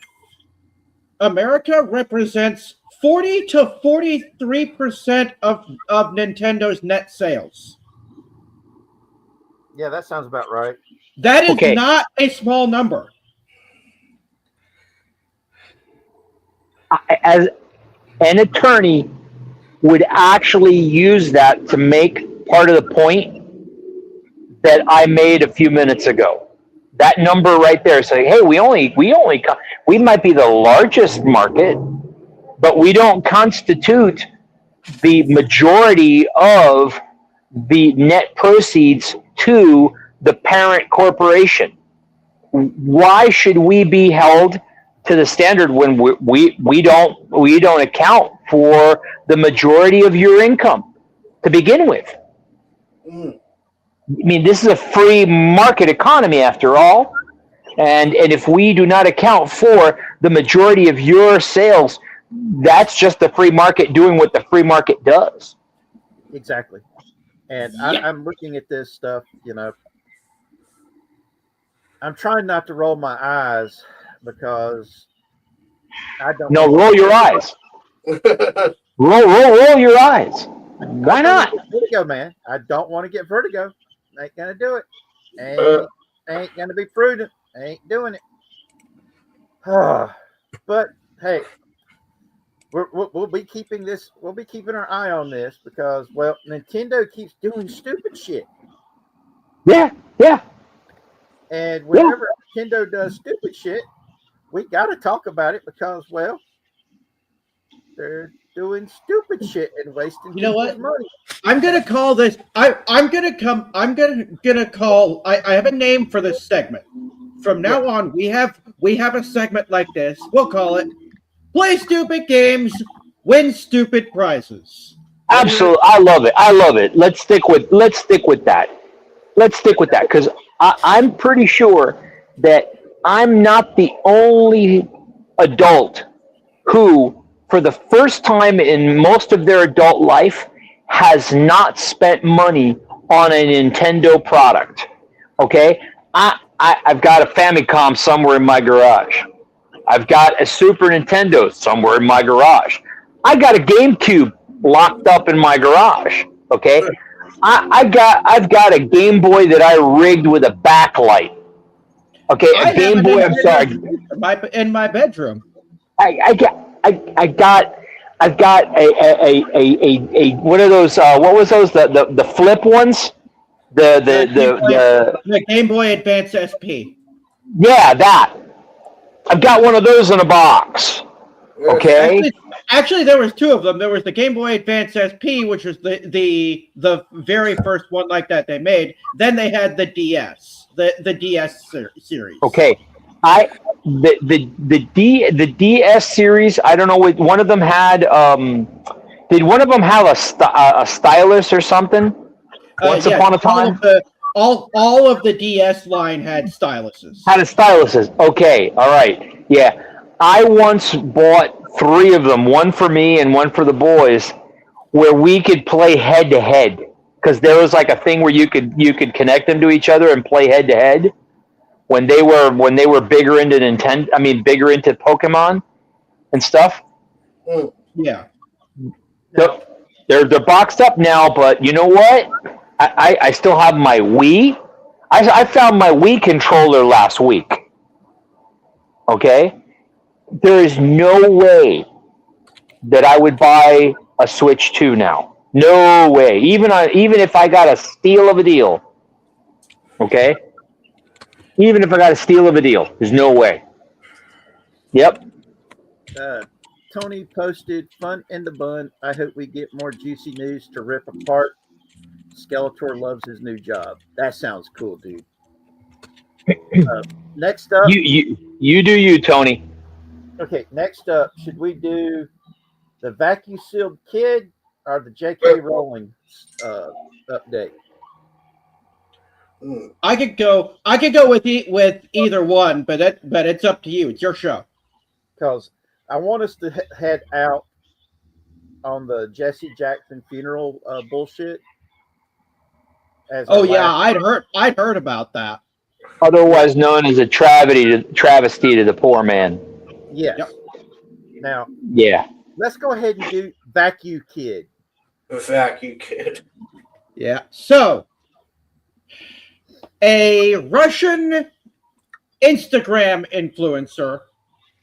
40 to 43% of Nintendo's net sales. Yeah, that sounds about right. That is not a small number. As an attorney would actually use that to make part of the point that I made a few minutes ago. That number right there saying, hey, we might be the largest market, but we don't constitute the majority of the net proceeds to the parent corporation. Why should we be held to the standard when we don't account for the majority of your income to begin with? I mean, this is a free market economy after all. And if we do not account for the majority of your sales, that's just the free market doing what the free market does. Exactly. And I'm looking at this stuff, I'm trying not to roll my eyes because I don't. No, roll your eyes. roll your eyes. Why not? Vertigo, man. I don't want to get vertigo. Ain't gonna do it. Ain't gonna be prudent. Ain't doing it. But hey, we'll be keeping this. We'll be keeping our eye on this because, well, Nintendo keeps doing stupid shit. Yeah. And whenever Nintendo does stupid shit, we got to talk about it because, well, they're doing stupid shit and wasting people's money. I'm gonna call this. I'm gonna call. I have a name for this segment. From now on, we have a segment like this. We'll call it "Play Stupid Games, Win Stupid Prizes." Absolutely, I love it. Let's stick with that. Because I'm pretty sure that I'm not the only adult who, for the first time in most of their adult life, has not spent money on a Nintendo product. Okay? I've got a Famicom somewhere in my garage. I've got a Super Nintendo somewhere in my garage. I got a GameCube locked up in my garage. Okay? I've got a Game Boy that I rigged with a backlight Okay, I a Game have Boy. it I'm sorry. in my bedroom. I've got a one of those. What was those? The flip ones. The Game Boy Advance SP. Yeah, that. I've got one of those in a box. Okay. Actually, there was two of them. There was the Game Boy Advance SP, which was the very first one like that they made. Then they had the DS, the DS series. Okay. The DS series. I don't know what one of them had. Did one of them have a stylus or something? Once upon a time, all of the DS line had styluses. had a styluses. Okay, all right, yeah. I once bought 3 of them, one for me and one for the boys, where we could play head to head because there was like a thing where you could connect them to each other and play head to head when they were bigger into Nintendo. I mean, bigger into Pokemon and stuff. Yeah. They're boxed up now, but you know what? I still have my Wii. I found my Wii controller last week. Okay? There is no way that I would buy a Switch 2 now. No way. Even if I got a steal of a deal. Okay? Even if I got a steal of a deal. There's no way. Yep. Tony posted, "Fun in the bun. I hope we get more juicy news to rip apart. Skeletor loves his new job." That sounds cool, dude. Next up, You do you, Tony. okay. Next up, should we do the Vacu-Sealed Kid or the J.K. Rowling update? I could go with either one, but it's up to you. It's your show. Because I want us to head out on the Jesse Jackson funeral bullshit. Oh yeah, I'd heard about that. Otherwise known as a travesty to the poor man. Yes. Yep. Now, Yeah. let's go ahead and do Vacu Kid. Vacu-Kid. Yeah. So, a Russian Instagram influencer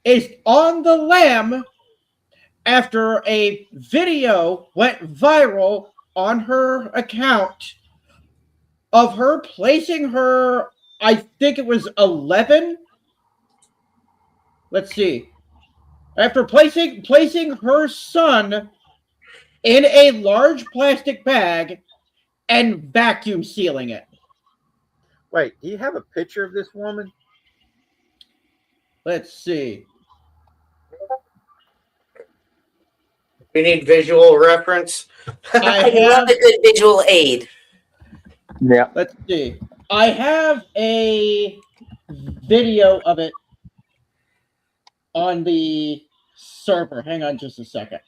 is on the lam after a video went viral on her account of her placing her, I think it was 11. Let's see. After placing her son in a large plastic bag and vacuum sealing it. Wait, do you have a picture of this woman? Let's see. We need visual reference. I I love have, a good visual aid. Yeah. let's see. I have a video of it on the server. Hang on just a second.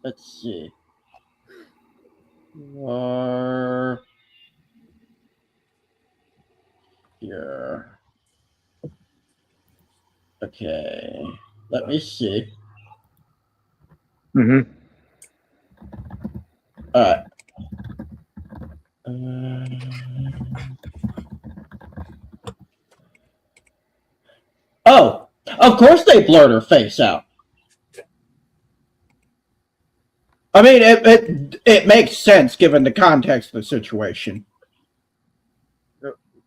Let's see. Here. Okay. Let me see. Mm-hmm. All right. Oh, of course they blurred her face out. I mean, it makes sense given the context of the situation.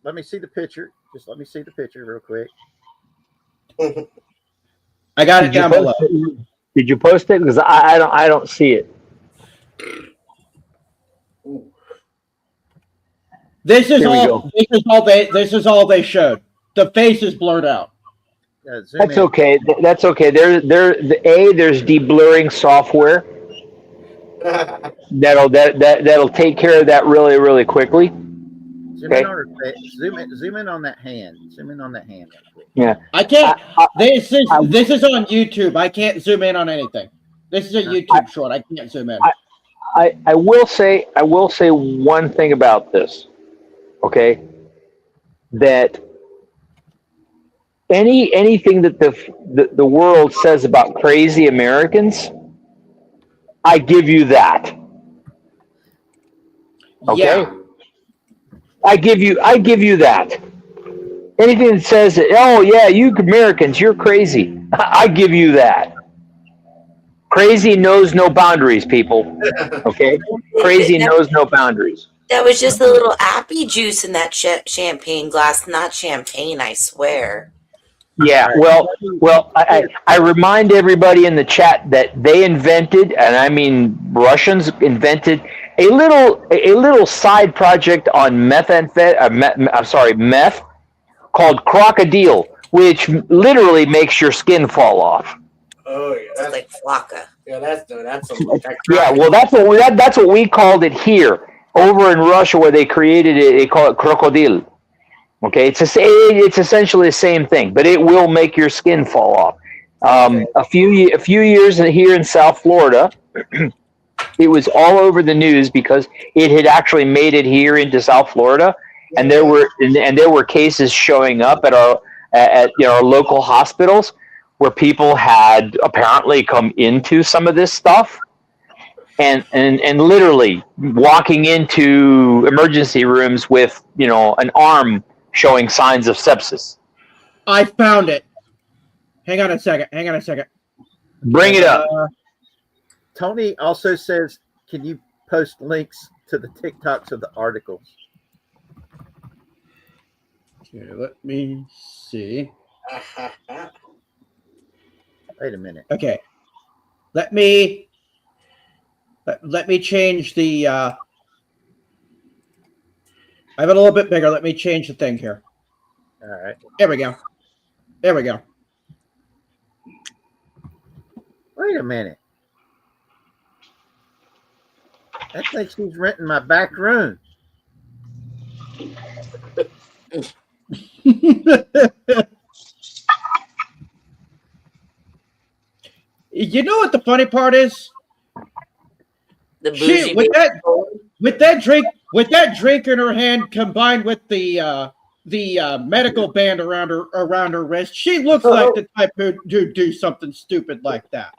Let me see the picture. Just let me see the picture real quick. I got it down below. Did you post it? Because I don't see it. This is Here we all. go. This is all they showed. The face is blurred out. Zoom That's in. okay. That's okay. There's deblurring software that'll take care of that really, really quickly. Zoom in on her face. Zoom in on that hand. Zoom in on that hand. Real quick. Yeah. I can't. This is on YouTube. I can't zoom in on anything. This is a YouTube short. I can't zoom in. I will say one thing about this. Okay. That anything that the world says about crazy Americans, I give you that. Okay? Yeah. I give you that. Anything that says that, oh yeah, you Americans, you're crazy. I give you that. Crazy knows no boundaries, people. Okay? Crazy knows no boundaries. That was just a little appy juice in that champagne glass, not champagne, I swear. Yeah, well, I remind everybody in the chat that they invented, and I mean Russians invented a little side project on meth called crocodile, which literally makes your skin fall off. Oh yeah, It's like flocka. yeah, that's Yeah, well, that's what we called it here. Over in Russia, where they created it, they call it crocodile. Okay, it's essentially the same thing, but it will make your skin fall off. A few years here in South Florida, it was all over the news because it had actually made it here into South Florida, and there were cases showing up at our local hospitals where people had apparently come into some of this stuff. And literally walking into emergency rooms with, an arm showing signs of sepsis. I found it. Hang on a second. Bring it up. Tony also says, can you post links to the TikToks of the articles? Okay, let me see. Wait a minute. Okay. Let me change the I have it a little bit bigger. Let me change the thing here. All right. There we go. Wait a minute. That thinks he's renting my back room. You know what the funny part is? The bougie With that drink in her hand, combined with the medical band around her wrist, she looks like the type who do something stupid like that.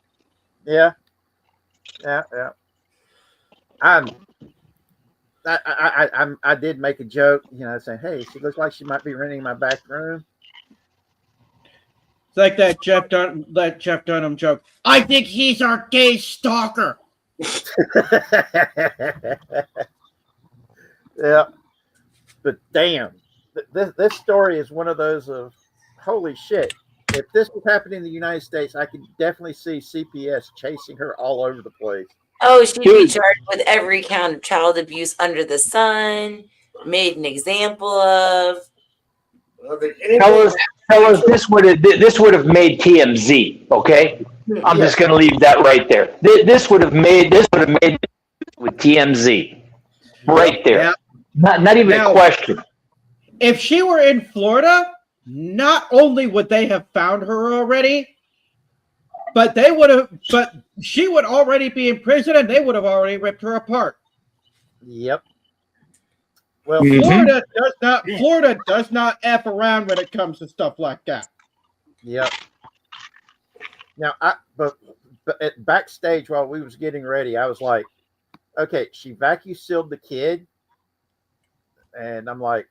Yeah. I did make a joke, saying, "Hey, she looks like she might be renting my back room." It's like that Jeff Dunham joke. I think he's our gay stalker. Yeah, but damn, this story is one of those of holy shit. If this was happening in the United States, I could definitely see CPS chasing her all over the place. Oh, she'd be charged with every count of child abuse under the sun, made an example of. Tell us, this would have made TMZ. Okay, I'm just going to leave that right there. This would have made with TMZ, right there. Yeah. Not even a question. If she were in Florida, not only would they have found her already, but she would already be in prison, and they would have already ripped her apart. Yep. Well, Florida does not F around when it comes to stuff like that. Yep. Now, but at backstage while we was getting ready, I was like, okay, she vacu-sealed the kid, and I'm like,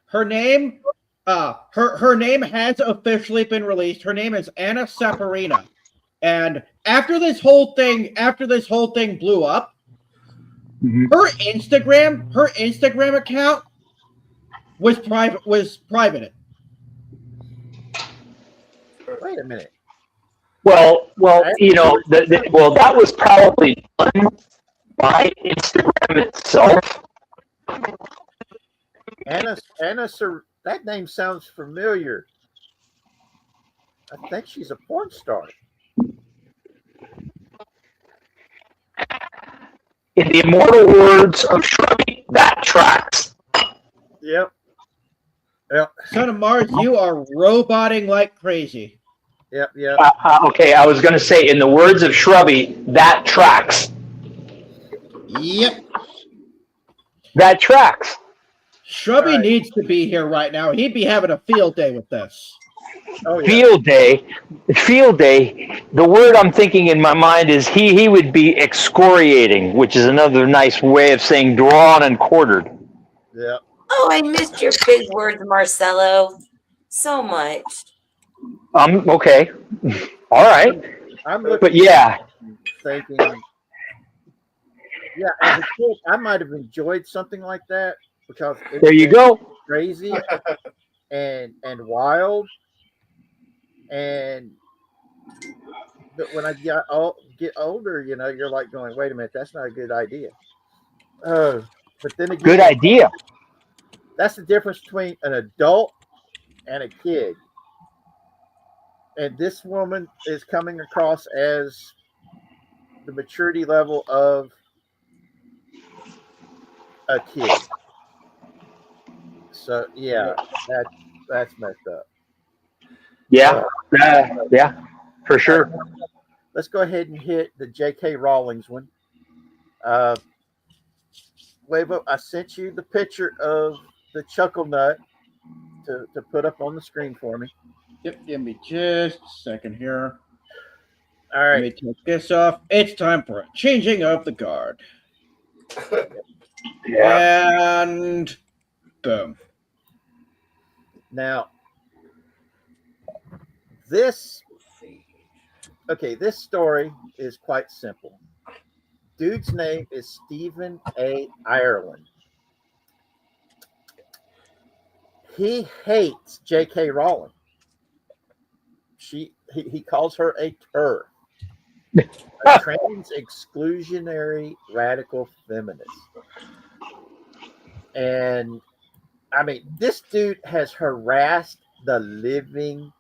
her name, her name has officially been released. Her name is Anna Saparina, and after this whole thing blew up, her Instagram account was private. wait a minute. Well, that was probably done by Instagram itself. Anna, that name sounds familiar. I think she's a porn star. In the immortal words of Shrubby, that tracks. Yep. Son of Mars, you are roboting like crazy. Yep. Okay, I was going to say, in the words of Shrubby, that tracks. Yep. That tracks. Shrubby needs to be here right now. He'd be having a field day with this. Oh, yeah. Field day. The word I'm thinking in my mind is he would be excoriating, which is another nice way of saying drawn and quartered. Yeah. Oh, I missed your big words, Marcelo, so much. Okay. All right. I'm looking But yeah, thinking, yeah, as a kid, I might have enjoyed something like that because it there was you go. crazy and wild. And but when I get older, you know, you're like going, wait a minute, that's not a good idea. Oh, but then Good again, idea. that's the difference between an adult and a kid. And this woman is coming across as the maturity level of a kid. So yeah, that's messed up. Yeah. Yeah. For sure. Let's go ahead and hit the J.K. Rowling's one. Uh, Wavo, I sent you the picture of the chuckle nut to put up on the screen for me. Yep, give me just a second here. All Let right. me take this off. It's time for a changing of the guard. Yeah. And boom. Now, this story is quite simple. Dude's name is Stephen A. Ireland. He hates J.K. Rowling. He calls her a TERF, a trans exclusionary radical feminist. And I mean, this dude has harassed the living,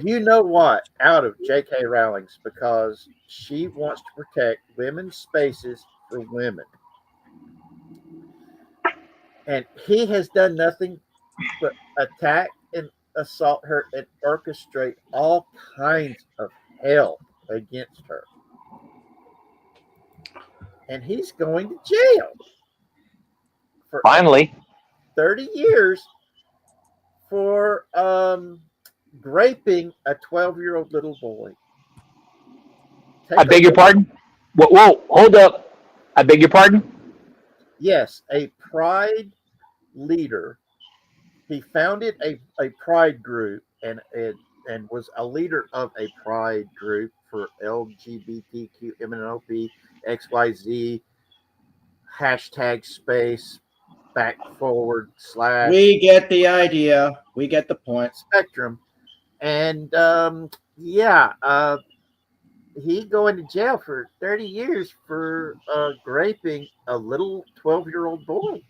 you know what, out of J.K. Rowling's because she wants to protect women's spaces for women. And he has done nothing but attack and assault her and orchestrate all kinds of hell against her. And he's going to jail for Finally. 30 years for raping a 12-year-old little boy. I beg your pardon? Whoa, hold up. I beg your pardon? Yes, a pride leader. He founded a pride group and was a leader of a pride group for LGBTQ, MNOP, XYZ, hashtag space, back forward slash We get the idea. We get the point. spectrum. And he going to jail for 30 years for raping a little 12-year-old boy.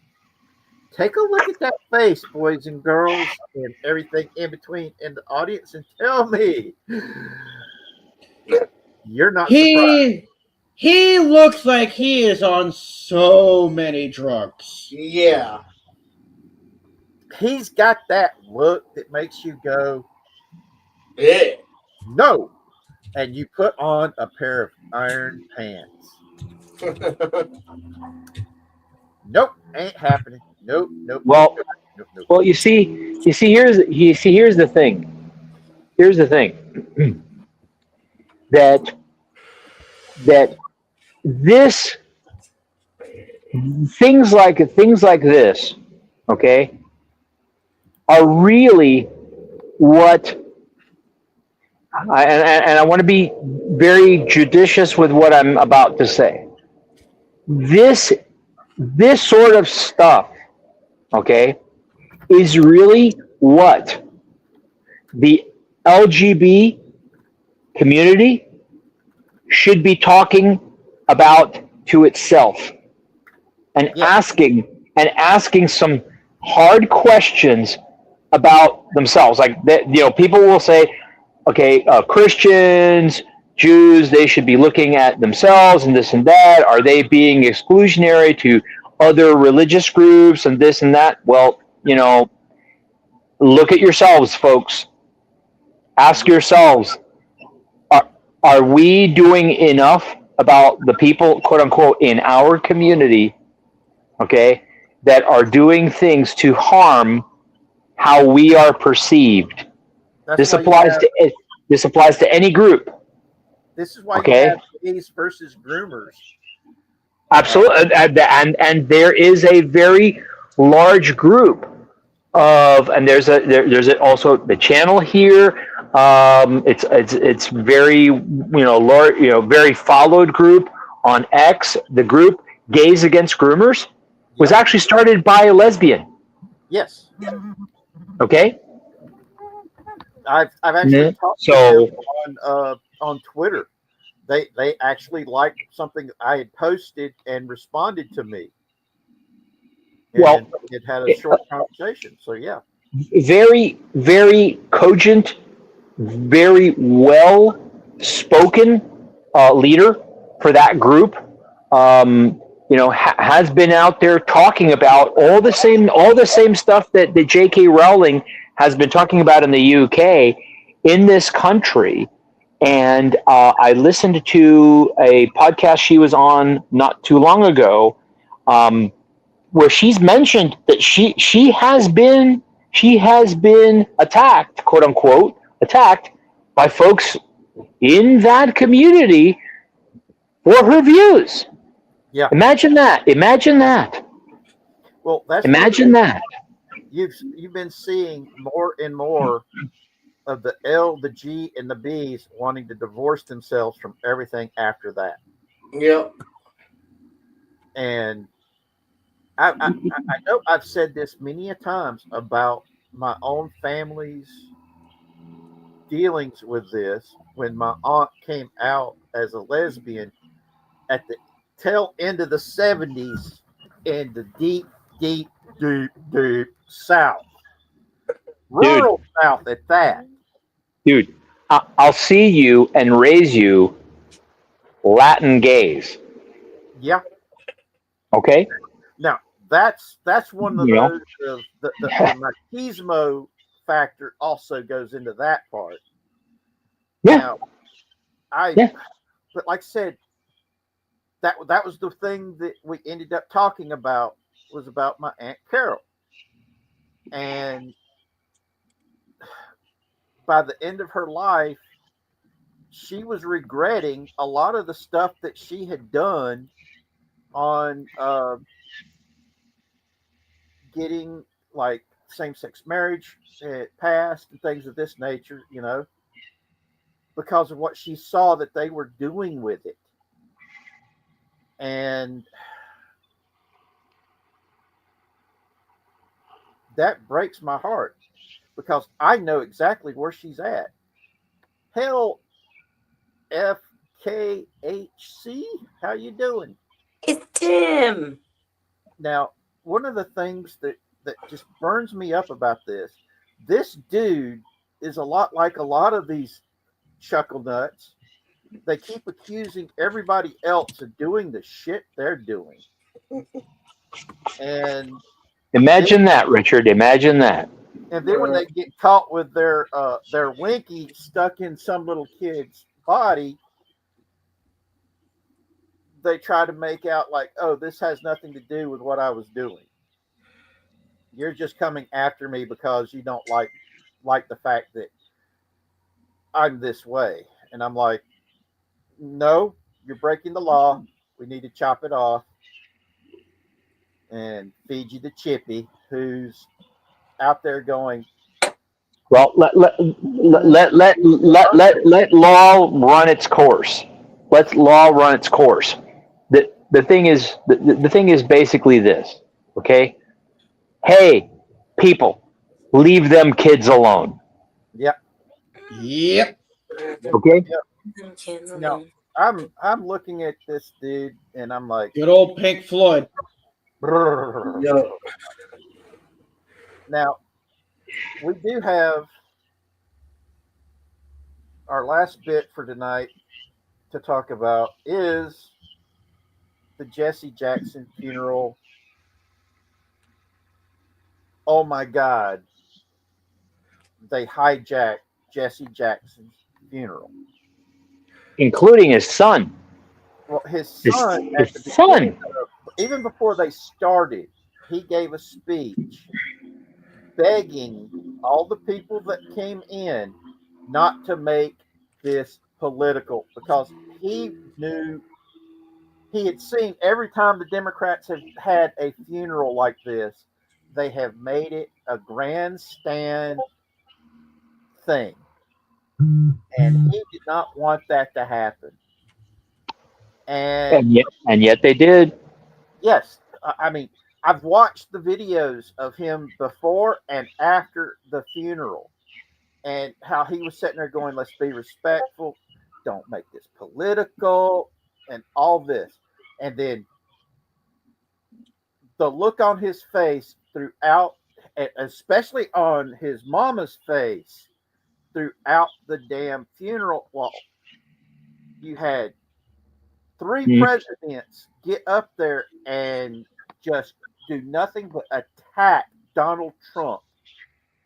Take a look at that face, boys and girls, and everything in between in the audience, and tell me you're not surprised. He looks like he is on so many drugs. Yeah. He's got that look that makes you go, Yeah. no, and you put on a pair of iron pants. Nope, ain't happening. Nope. Well, nope. well, you see, here's the thing. Here's the thing. That this things like this, okay, are really what I want to be very judicious with what I'm about to say. This sort of stuff, okay, is really what the LGBT community should be talking about to itself and asking some hard questions about themselves. Like that, people will say, okay, Christians, Jews, they should be looking at themselves and this and that. Are they being exclusionary to other religious groups and this and that? Well, look at yourselves, folks. Ask yourselves, are we doing enough about the people, quote unquote, in our community, okay, that are doing things to harm how we are perceived? This applies to any group. This is why Okay. you have gays versus groomers. Absolutely, and there is a very large group of, and there's also the channel here. It's very large, very followed group on X. The group Gays Against Groomers was Yep. actually started by a lesbian. Yes. Okay. I've actually talked to them on Twitter. They actually liked something I had posted and responded to me. And Well, it had a short conversation. So yeah. very, very cogent, very well spoken leader for that group. Has been out there talking about all the same stuff that J.K. Rowling has been talking about in the UK in this country. And I listened to a podcast she was on not too long ago, where she's mentioned that she has been attacked, quote unquote, attacked by folks in that community for her views. Yeah. Imagine that. Well, Imagine that. You've been seeing more and more of the L, the G, and the B's wanting to divorce themselves from everything after that. Yep. And I know I've said this many a times about my own family's dealings with this when my aunt came out as a lesbian at the tail end of the 70s in the deep South. Rural South at that. Dude, I'll see you and raise you Latin gays. Yeah. Okay? Now, that's one of those of the machismo factor also goes into that part. Yeah. Now, but like I said, that was the thing that we ended up talking about was about my Aunt Carol. And by the end of her life, she was regretting a lot of the stuff that she had done on getting like same-sex marriage passed and things of this nature, because of what she saw that they were doing with it. And that breaks my heart because I know exactly where she's at. Hell, FKHC, how you doing? It's Tim. Now, one of the things that just burns me up about this dude is a lot like a lot of these chuckle nuts. They keep accusing everybody else of doing the shit they're doing. And Imagine that, Richard. Imagine that. And then when they get caught with their winky stuck in some little kid's body, they try to make out like, oh, this has nothing to do with what I was doing. You're just coming after me because you don't like the fact that I'm this way. And I'm like, no, you're breaking the law. We need to chop it off and feed you to Chippy, who's out there going, well, let law run its course. Let law run its course. The thing is basically this, okay? Hey, people, leave them kids alone. Yep. Okay? No, I'm looking at this dude and I'm like, good old Pink Floyd. Yep. Now, we do have our last bit for tonight to talk about is the Jesse Jackson funeral. Oh my God. They hijacked Jesse Jackson's funeral. Including his son. Well, his son, even before they started, he gave a speech begging all the people that came in not to make this political because he knew he had seen every time the Democrats have had a funeral like this, they have made it a grandstand thing. And he did not want that to happen. And yet they did. yes, I mean, I've watched the videos of him before and after the funeral, and how he was sitting there going, "Let's be respectful, don't make this political," and all this. And then the look on his face throughout, especially on his mama's face throughout the damn funeral. Well, you had three presidents get up there and just do nothing but attack Donald Trump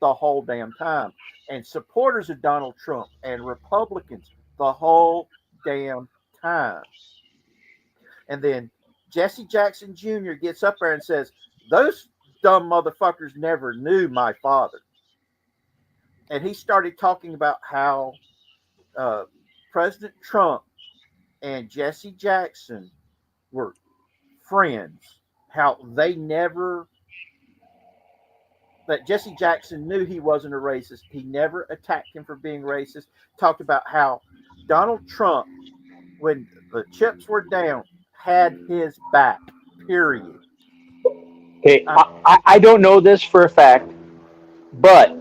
the whole damn time, and supporters of Donald Trump and Republicans the whole damn time. And then Jesse Jackson Jr. gets up there and says, "Those dumb motherfuckers never knew my father." And he started talking about how President Trump and Jesse Jackson were friends, how they never, that Jesse Jackson knew he wasn't a racist. He never attacked him for being racist. Talked about how Donald Trump, when the chips were down, had his back, period. Okay, I don't know this for a fact, but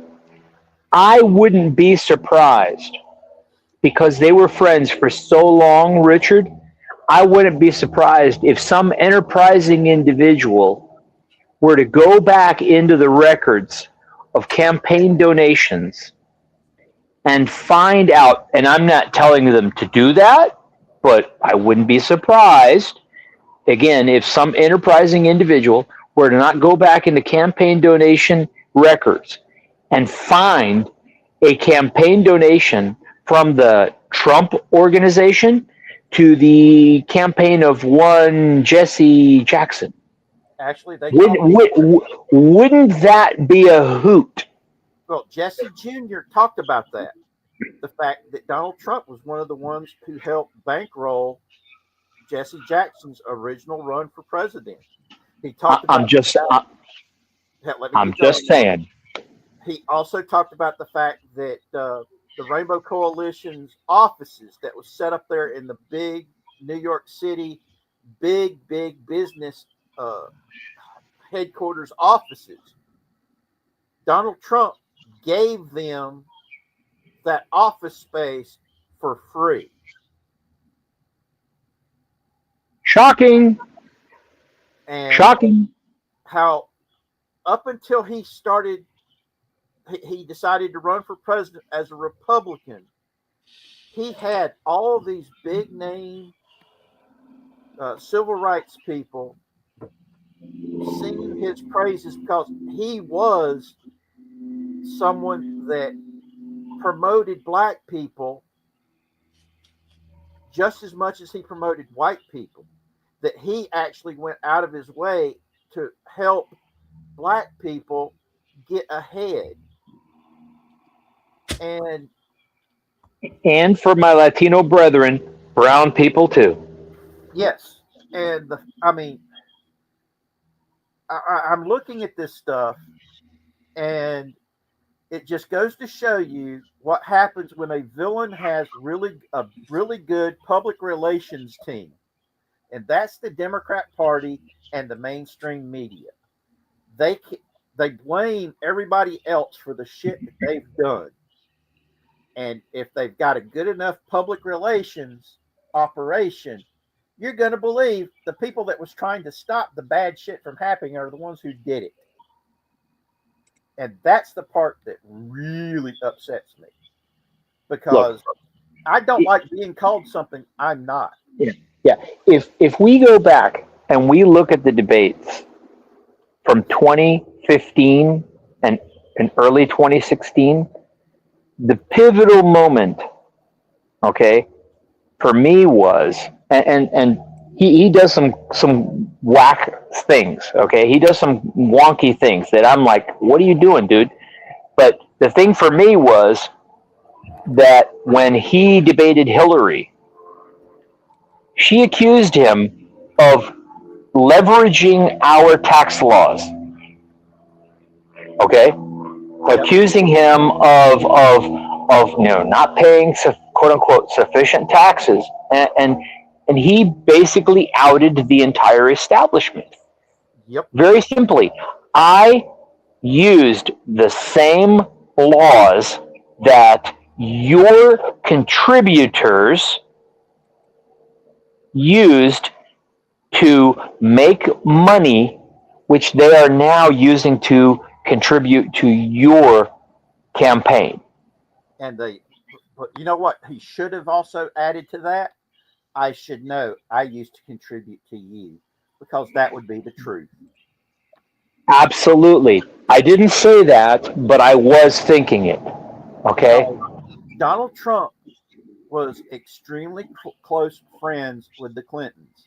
I wouldn't be surprised, because they were friends for so long, Richard. I wouldn't be surprised if some enterprising individual were to go back into the records of campaign donations and find out, and I'm not telling them to do that, but I wouldn't be surprised, again, if some enterprising individual were to not go back into campaign donation records and find a campaign donation from the Trump organization to the campaign of one Jesse Jackson. Actually, they wouldn't that be a hoot? Well, Jesse Jr. talked about that. The fact that Donald Trump was one of the ones who helped bankroll Jesse Jackson's original run for president. He talked about I'm just saying. He also talked about the fact that the Rainbow Coalition's offices that was set up there in the big New York City, big business headquarters offices, Donald Trump gave them that office space for free. Shocking. And shocking. How up until he decided to run for president as a Republican, he had all these big name civil rights people singing his praises because he was someone that promoted black people just as much as he promoted white people, that he actually went out of his way to help black people get ahead. And for my Latino brethren, brown people too. Yes. And I'm looking at this stuff, and it just goes to show you what happens when a villain has a really good public relations team. And that's the Democrat Party and the mainstream media. They blame everybody else for the shit that they've done. And if they've got a good enough public relations operation, you're going to believe the people that was trying to stop the bad shit from happening are the ones who did it. And that's the part that really upsets me, because I don't like being called something I'm not. Yeah. If we go back and we look at the debates from 2015 and early 2016, the pivotal moment, okay, for me was, and he does some whack things, okay? He does some wonky things that I'm like, what are you doing, dude? But the thing for me was that when he debated Hillary, she accused him of leveraging our tax laws. Okay, accusing him of not paying quote unquote sufficient taxes, and he basically outed the entire establishment. Yep. Very simply, I used the same laws that your contributors used to make money, which they are now using to contribute to your campaign. And but you know what? He should have also added to that. I should know I used to contribute to you, because that would be the truth. Absolutely. I didn't say that, but I was thinking it. Okay? Donald Trump was extremely close friends with the Clintons.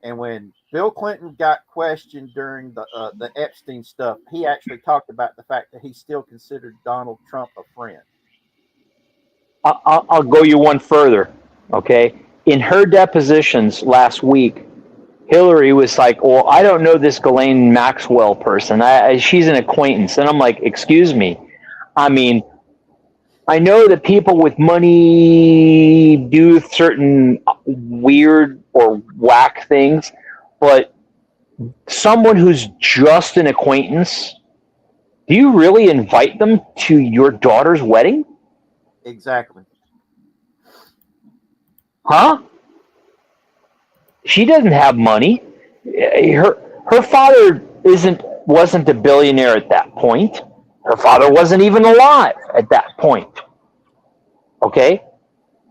And when Bill Clinton got questioned during the Epstein stuff, he actually talked about the fact that he still considered Donald Trump a friend. I'll go you one further. Okay? In her depositions last week, Hillary was like, well, I don't know this Ghislaine Maxwell person. She's an acquaintance. And I'm like, excuse me. I mean, I know that people with money do certain weird or whack things, but someone who's just an acquaintance, do you really invite them to your daughter's wedding? Exactly. Huh? She doesn't have money. Her father wasn't a billionaire at that point. Her father wasn't even alive at that point. Okay?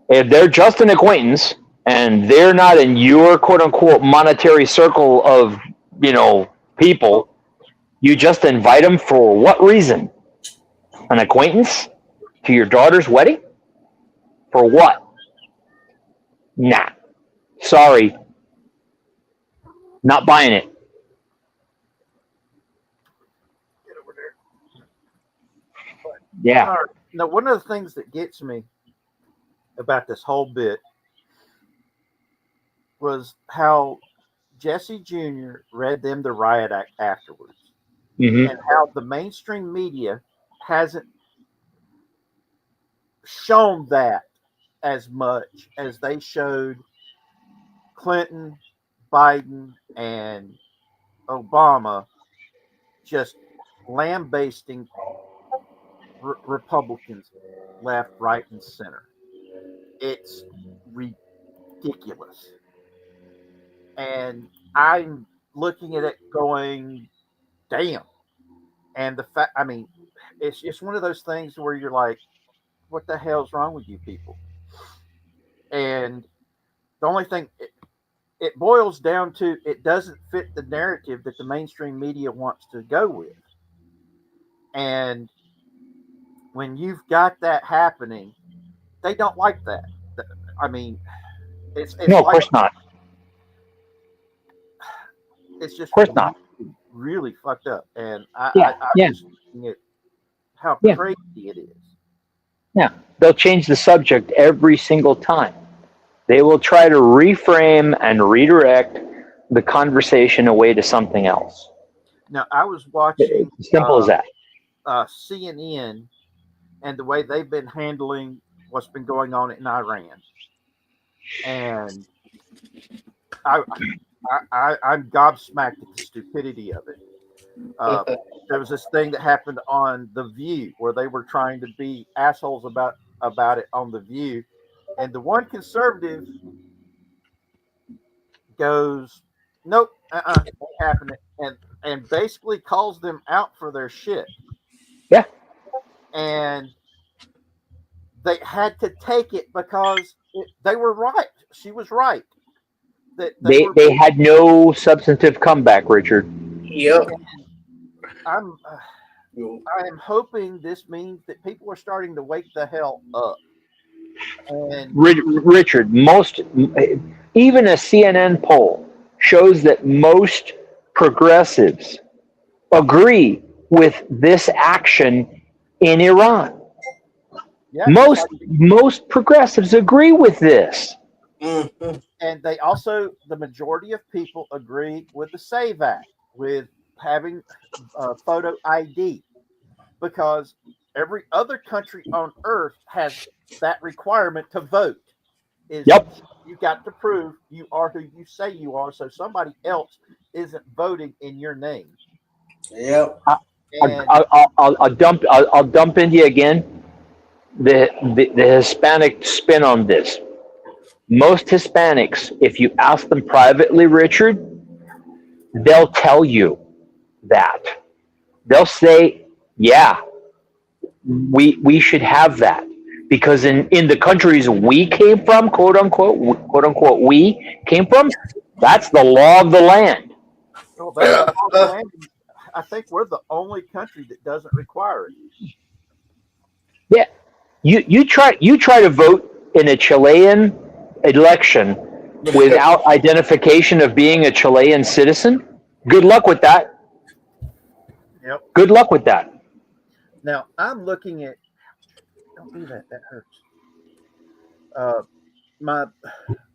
If they're just an acquaintance and they're not in your quote unquote monetary circle of, people, you just invite them for what reason? An acquaintance to your daughter's wedding? For what? Nah. Sorry. Not buying it. Get over there. Yeah. All right. Now, one of the things that gets me about this whole bit was how Jesse Jr. read them the riot act afterwards, Mm-hmm. and how the mainstream media hasn't shown that as much as they showed Clinton, Biden, and Obama just lambasting Republicans left, right, and center. It's ridiculous. And I'm looking at it going, damn. And the fact, I mean, it's just one of those things where you're like, what the hell's wrong with you people? And the only thing it boils down to, it doesn't fit the narrative that the mainstream media wants to go with. And when you've got that happening, they don't like that. I mean, it's No, of like, course not. it's just Of course not. really fucked up. And I'm Yeah. just looking at how Yeah. crazy it is. Yeah. They'll change the subject every single time. They will try to reframe and redirect the conversation away to something else. Now, I was watching It's as simple as that. CNN and the way they've been handling what's been going on in Iran, and I'm gobsmacked at the stupidity of it. There was this thing that happened on The View where they were trying to be assholes about it on The View, and the one conservative goes, "Nope, ain't happening," and basically calls them out for their shit. Yeah. And they had to take it because they were right. She was right. That They had no substantive comeback, Richard. Yep. I am hoping this means that people are starting to wake the hell up. And Richard, even a CNN poll shows that most progressives agree with this action in Iran. yeah, Most progressives agree with this. Mhm. and they also, the majority of people agree with the SAVE Act, with having photo ID. because every other country on earth has that requirement to vote. Is Yep. you got to prove you are who you say you are, so somebody else isn't voting in your name. Yep. And I'll dump into you again. The Hispanic spin on this. Most Hispanics, if you ask them privately, Richard, they'll tell you that. They'll say, yeah, we should have that. Because in the countries we came from, quote unquote, we came from, that's the law of the land. well, that's the law of the land. I think we're the only country that doesn't require it. Yeah. You try to vote in a Chilean election without identification of being a Chilean citizen. Good luck with that. Yep. Good luck with that. Now I'm looking at. Don't do that. That hurts.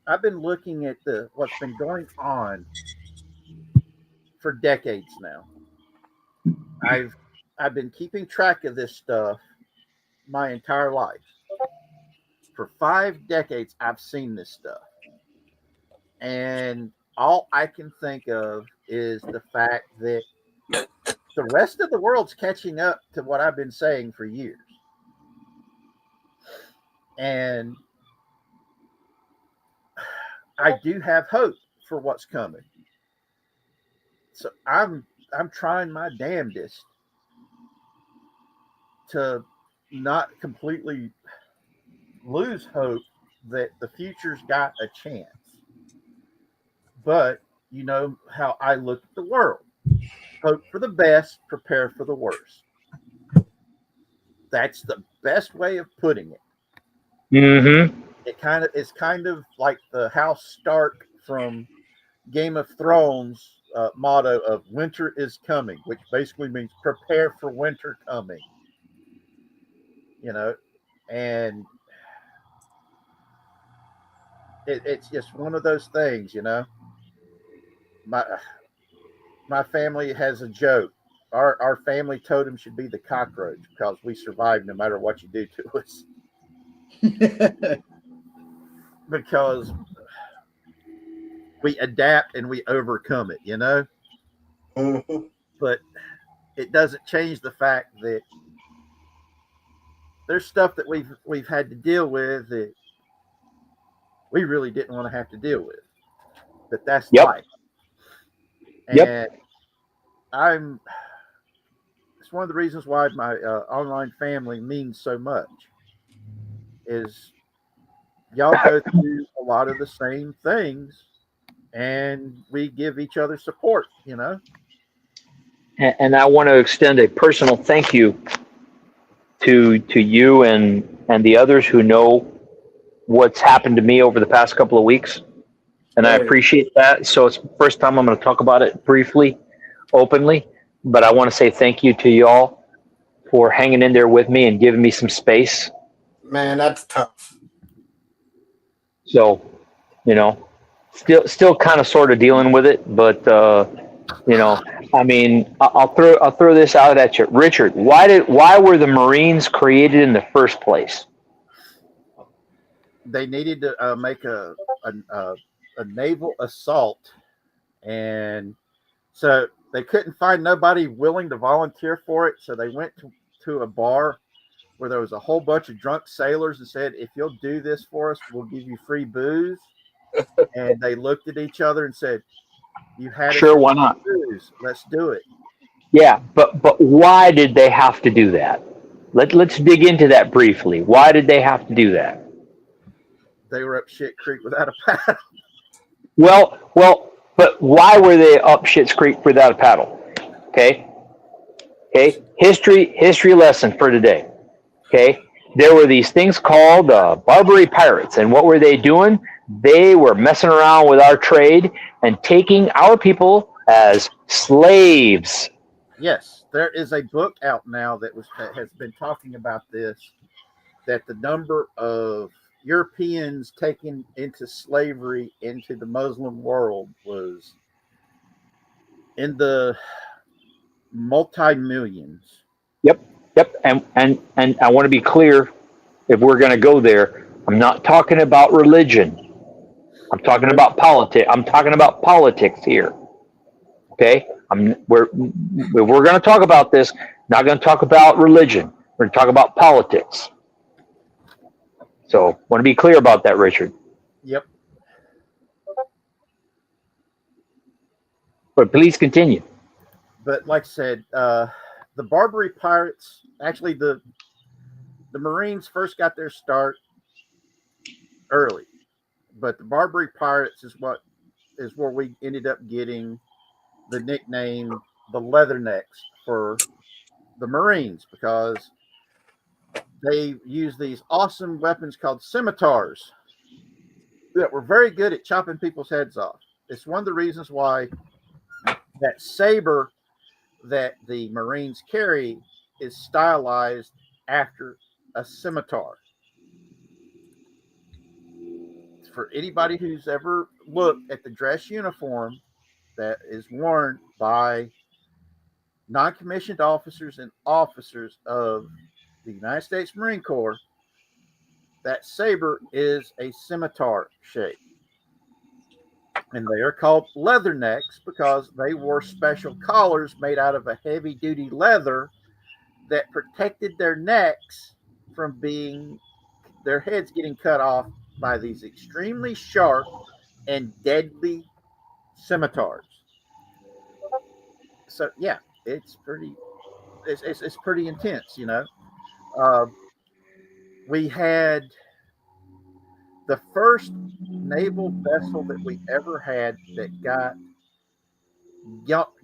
I've been looking at what's been going on for decades now. I've been keeping track of this stuff my entire life. For 5 decades, I've seen this stuff, and all I can think of is the fact that the rest of the world's catching up to what I've been saying for years. And I do have hope for what's coming. So I'm trying my damnedest to not completely lose hope that the future's got a chance. But you know how I look at the world. Hope for the best, prepare for the worst. That's the best way of putting it. Mm-hmm. It's kind of like the House Stark from Game of Thrones motto of "Winter is coming," which basically means prepare for winter coming. You know, and it's just one of those things. You know, my family has a joke. Our family totem should be the cockroach because we survive no matter what you do to us. Because we adapt and we overcome it, you know. Mhm. But it doesn't change the fact that there's stuff that we've had to deal with that we really didn't want to have to deal with. But that's Yep. life. Yep. And it's one of the reasons why my online family means so much is y'all go through a lot of the same things and we give each other support, you know. And I want to extend a personal thank you to you and the others who know what's happened to me over the past couple of weeks. And I appreciate that. So it's the first time I'm going to talk about it briefly, openly. But I want to say thank you to y'all for hanging in there with me and giving me some space. Man, that's tough. So, you know, still kind of sort of dealing with it, but you know, I mean, I'll throw this out at you, Richard. Why were the Marines created in the first place? They needed to make a naval assault, and so they couldn't find nobody willing to volunteer for it. So they went to a bar where there was a whole bunch of drunk sailors and said, "If you'll do this for us, we'll give you free booze." And they looked at each other and said, "You had Sure, why not? booze. Let's do it." Yeah, but why did they have to do that? Let's dig into that briefly. Why did they have to do that? They were up shit creek without a paddle. Well, but why were they up Shit's Creek without a paddle? Okay. History lesson for today. Okay. There were these things called Barbary pirates, and what were they doing? They were messing around with our trade and taking our people as slaves. Yes, there is a book out now that has been talking about this, that the number of Europeans taken into slavery into the Muslim world was in the multi-millions. Yep. Yep, and I want to be clear, if we're going to go there, I'm not talking about religion. I'm talking about politics. I'm talking about politics here. Okay, we're going to talk about this. Not going to talk about religion. We're going to talk about politics. So, want to be clear about that, Richard. Yep. But please continue. But like I said, the Barbary pirates, actually the Marines first got their start early, but the Barbary pirates is where we ended up getting the nickname the Leathernecks for the Marines, because they used these awesome weapons called scimitars that were very good at chopping people's heads off. It's one of the reasons why that saber that the Marines carry is stylized after a scimitar. For anybody who's ever looked at the dress uniform that is worn by non-commissioned officers and officers of the United States Marine Corps, that saber is a scimitar shape. And they are called leathernecks because they wore special collars made out of a heavy-duty leather that protected their necks from their heads getting cut off by these extremely sharp and deadly scimitars. So yeah, it's pretty intense, you know. We had the first naval vessel that we ever had that got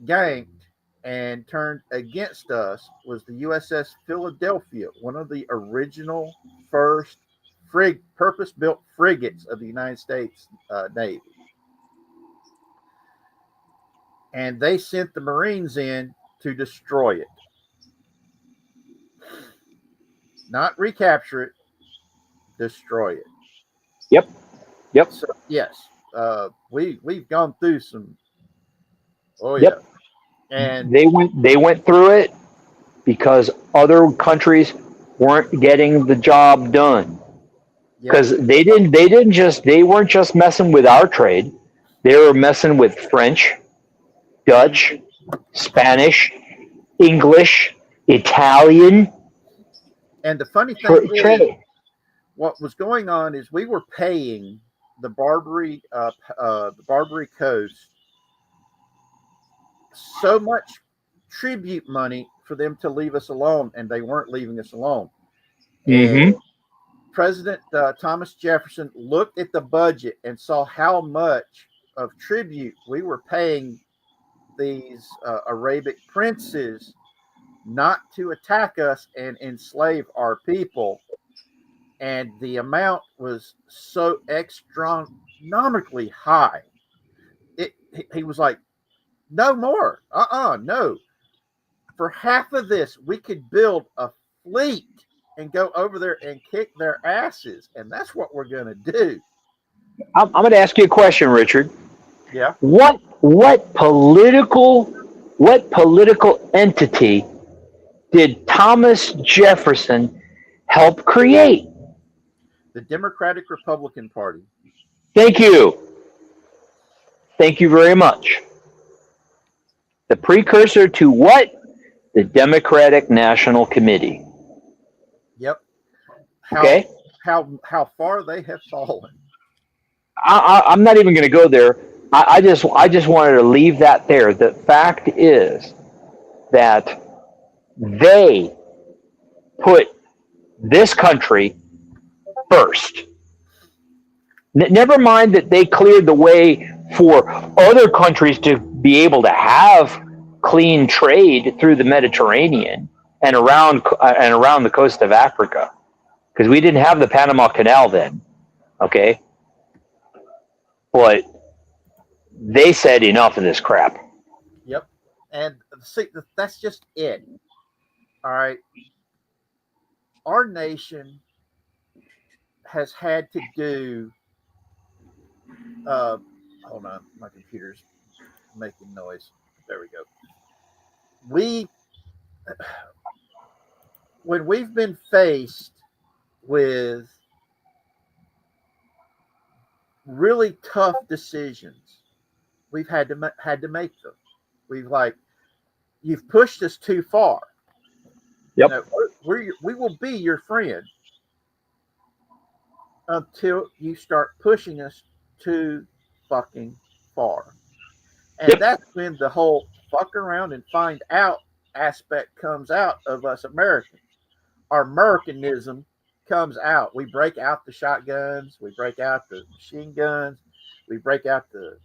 ganked and turned against us was the USS Philadelphia, one of the original first purpose-built frigates of the United States Navy. And they sent the Marines in to destroy it. Not recapture it, destroy it. Yep. So, yes, we've gone through some. Oh Yep. yeah, and they went through it because other countries weren't getting the job done. Because they weren't just messing with our trade, they were messing with French, Dutch, Spanish, English, Italian. And the funny thing is, trade. what was going on is we were paying the Barbary Coast so much tribute money for them to leave us alone, and they weren't leaving us alone. Mm-hmm. And President Thomas Jefferson looked at the budget and saw how much of tribute we were paying these Arabic princes not to attack us and enslave our people. And the amount was so astronomically high. He was like, no more. No. For half of this, we could build a fleet and go over there and kick their asses. And that's what we're going to do. I'm going to ask you a question, Richard. Yeah. What political entity did Thomas Jefferson help create? The Democratic Republican Party. Thank you. Thank you very much. The precursor to what? The Democratic National Committee. Yep. Okay. How far they have fallen. I'm not even going to go there. I just wanted to leave that there. The fact is that they put this country first. Never mind that they cleared the way for other countries to be able to have clean trade through the Mediterranean and around the coast of Africa, because we didn't have the Panama Canal then. Okay. But they said enough of this crap. Yep. And see, that's just it. All right. Our nation has had to do. Hold on, my computer's making noise. There we go. when we've been faced with really tough decisions, we've had to make them. We've you've pushed us too far. Yep. You know, we will be your friend until you start pushing us too fucking far. And Yep. that's when the whole fuck around and find out aspect comes out of us Americans. Our Americanism comes out. We break out the shotguns, we break out the machine guns, we break out the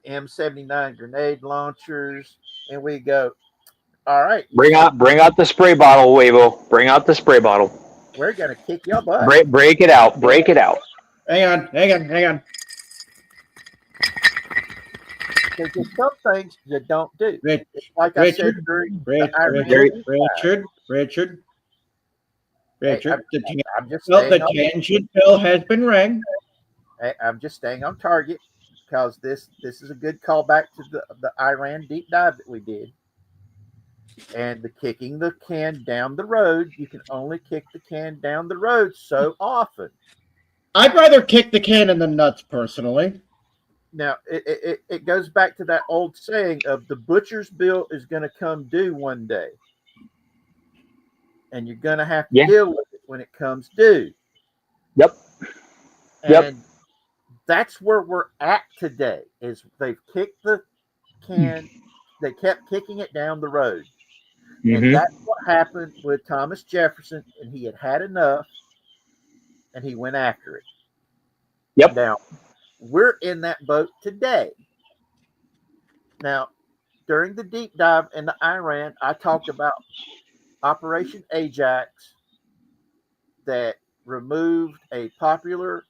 M79 grenade launchers, and we go, all right, Bring out the spray bottle, Wavo. Bring out the spray bottle. we're gonna kick your butt. Break it out. Break it out. Hang on. Because there's some things you don't do. Rich, Like I said during the Iran Richard. I'm just staying The tangent bell has been rang. I'm just staying on target because this is a good callback to the Iran deep dive that we did. And the kicking the can down the road, you can only kick the can down the road so often. I'd rather kick the can in the nuts, personally. Now, it goes back to that old saying of the butcher's bill is going to come due one day. And you're going to have to deal with it when it comes due. Yep. And that's where we're at today, is they've kicked the can, they kept kicking it down the road. Mm-hmm. And that's what happened with Thomas Jefferson, and he had enough, and he went after it. Yep. Now, we're in that boat today. Now, during the deep dive into Iran, I talked about Operation Ajax that removed a popular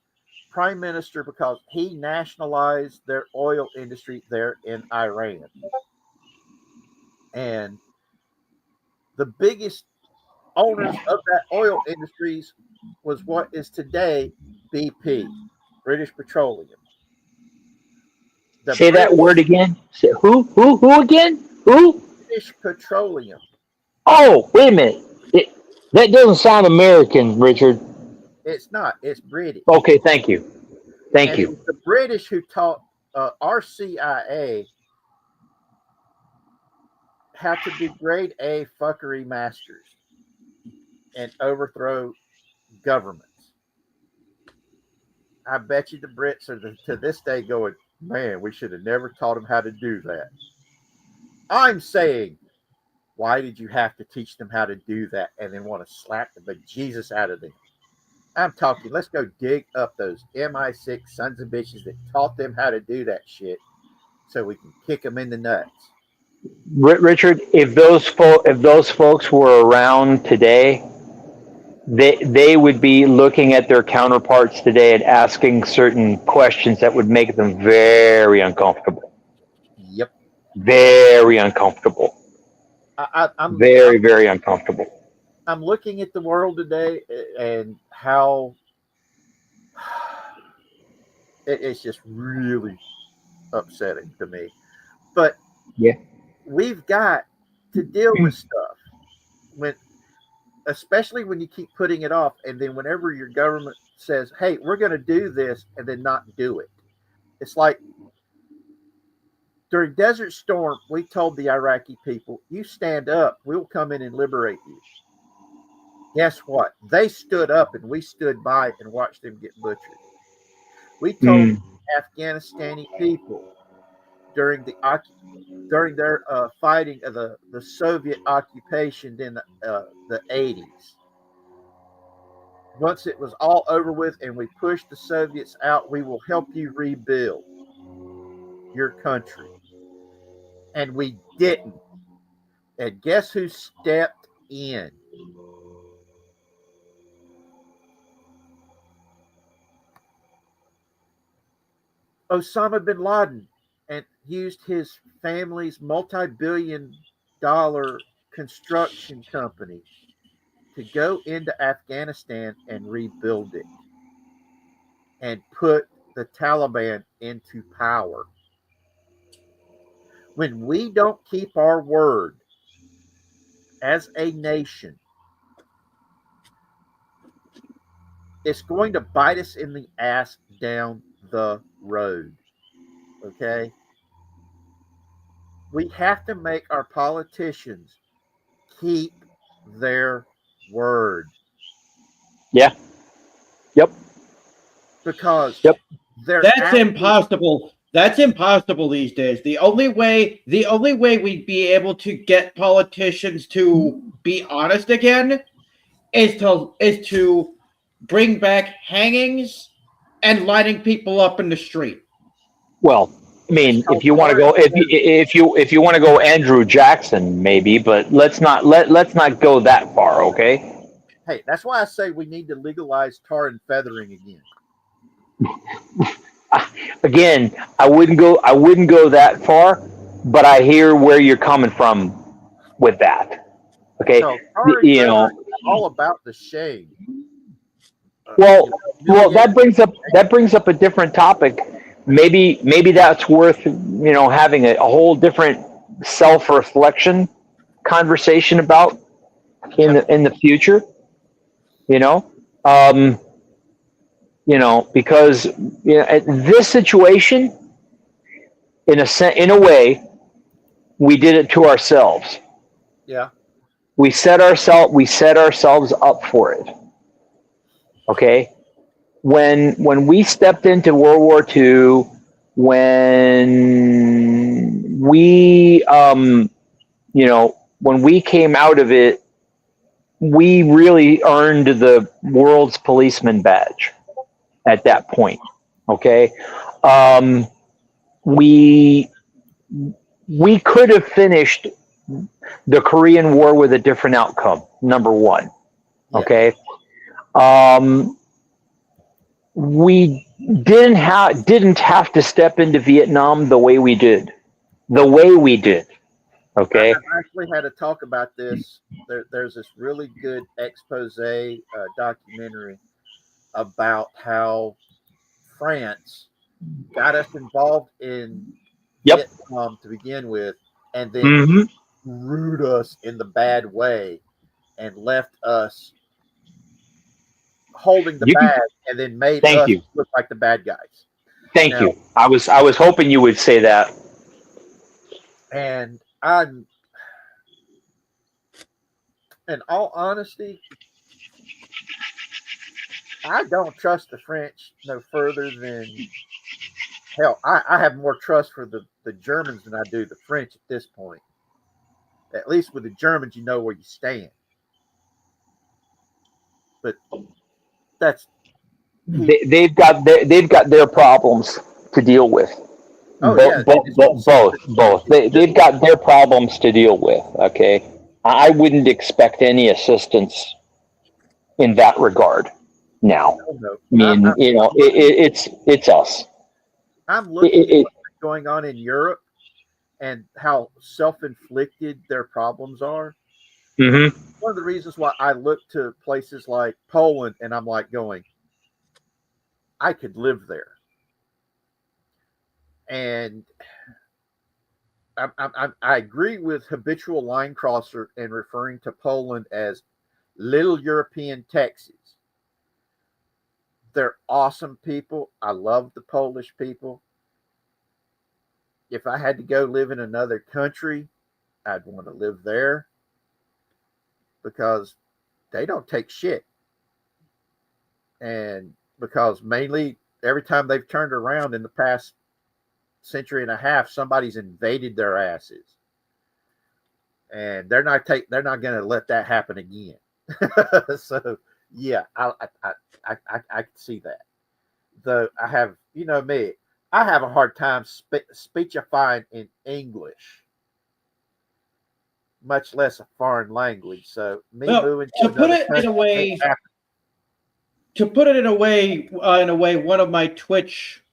prime minister because he nationalized their oil industry there in Iran. And the biggest owners of that oil industries was what is today BP, British Petroleum. Say that word again. Say, who again? Who? British Petroleum. Oh, wait a minute. That doesn't sound American, Richard. It's not. It's British. Okay, thank you. Thank you. It was the British who taught our CIA how to be grade A fuckery masters and overthrow governments. I bet you the Brits are to this day going, man, we should have never taught them how to do that. I'm saying, why did you have to teach them how to do that and then want to slap the bejesus out of them? I'm talking, let's go dig up those MI6 sons of bitches that taught them how to do that shit so we can kick them in the nuts. Richard, if those folks were around today, they would be looking at their counterparts today and asking certain questions that would make them very uncomfortable. Yep. Very uncomfortable. I'm very uncomfortable. I'm looking at the world today and how it's just really upsetting to me. But yeah, we've got to deal with stuff especially when you keep putting it off, and then whenever your government says, hey, we're going to do this, and then not do it. It's like during Desert Storm, we told the Iraqi people, you stand up, we'll come in and liberate you. Guess what? They stood up, and we stood by and watched them get butchered. We told Afghanistani people during their fighting of the Soviet occupation in the 80s. Once it was all over with and we pushed the Soviets out, we will help you rebuild your country. And we didn't. And guess who stepped in? Osama bin Laden, and used his family's multi-billion-dollar construction company to go into Afghanistan and rebuild it and put the Taliban into power. When we don't keep our word as a nation, it's going to bite us in the ass down the road. Okay? We have to make our politicians keep their word. Yeah. Yep. Because Yep. That's impossible. That's impossible these days. The only way we'd be able to get politicians to be honest again is to bring back hangings and lining people up in the street. Well, I mean, if you want to go, if you want to go Andrew Jackson, maybe, but let's not go that far, okay? Hey, that's why I say we need to legalize tar and feathering again. Again, I wouldn't go that far, but I hear where you're coming from with that. Okay, No, tar and you know. feathering is all about the shame. Well, that brings up a different topic. Maybe that's worth having a whole different self-reflection conversation about in the future. Because this situation, in a way, we did it to ourselves. Yeah. We set ourselves up for it. Okay. When we stepped into World War II, when we when we came out of it, we really earned the world's policeman badge at that point. Okay. We could have finished the Korean War with a different outcome. Number one. Okay. We didn't have to step into Vietnam the way we did. Okay. I actually had a talk about this. There's this really good expose documentary about how France got us involved in Vietnam to begin with, and then screwed us in the bad way and left us holding the bag, and then made us look like the bad guys. Thank you. I was hoping you would say that. And in all honesty, I don't trust the French no further than hell. I have more trust for the Germans than I do the French at this point. At least with the Germans, you know where you stand. But that's they've got their problems to deal with. Both. They've got their problems to deal with. Okay, I wouldn't expect any assistance in that regard. Now, I mean, it's us. I'm looking at what's going on in Europe and how self-inflicted their problems are. Mm-hmm. One of the reasons why I look to places like Poland and I'm like going, I could live there. And I agree with habitual line crosser in referring to Poland as little European Texas. They're awesome people. I love the Polish people. If I had to go live in another country, I'd want to live there because they don't take shit. And because mainly every time they've turned around in the past century and a half, somebody's invaded their asses. And they're not going to let that happen again. So yeah, I can see that. Though I have, me, I have a hard time speechifying in English, much less a foreign language. So moving to put it in a way, one of my Twitch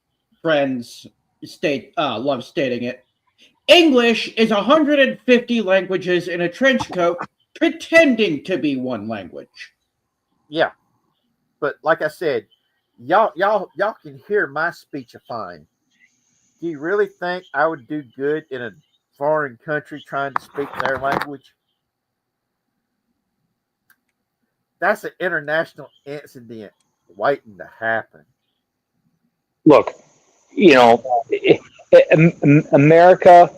friends loves stating it. English is 150 languages in a trench coat, pretending to be one language. Yeah, but like I said, y'all can hear my speechifying. Do you really think I would do good in a foreign country trying to speak their language? That's an international incident waiting to happen. Look, America,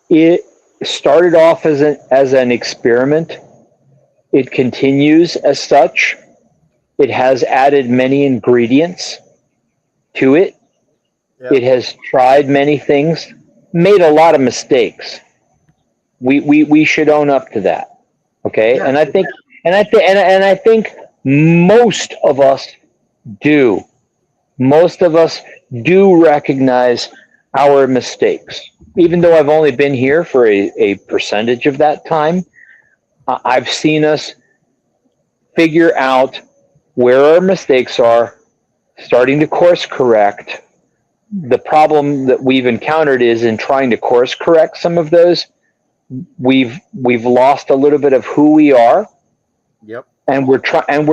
it started off as an experiment. It continues as such. It has added many ingredients to it. Yep. It has tried many things, made a lot of mistakes. We should own up to that. Okay. Yeah. And I think most of us do. Most of us do recognize our mistakes. Even though I've only been here for a percentage of that time, I've seen us figure out where our mistakes are, starting to course correct. The problem that we've encountered is in trying to course correct some of those, we've lost a little bit of who we are. Yep. And we're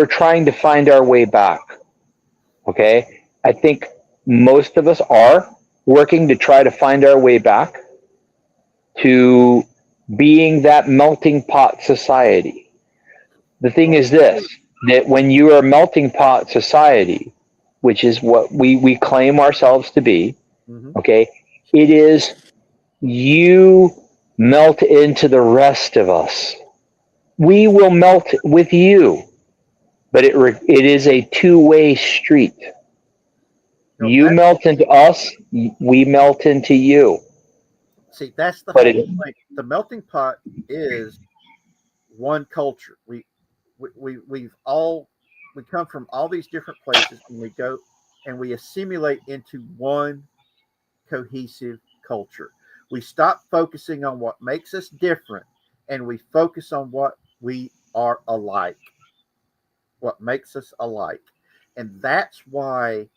trying to find our way back. Okay? I think most of us are working to try to find our way back to being that melting pot society. The thing is this, that when you are a melting pot society, which is what we claim ourselves to be, okay, it is you melt into the rest of us. We will melt with you, but it is a two-way street. You melt into us, we melt into you. See, that's the whole thing. The melting pot is one culture. We come from all these different places, and we go and we assimilate into one cohesive culture. We stop focusing on what makes us different, and we focus on what we are alike, what makes us alike. And that's why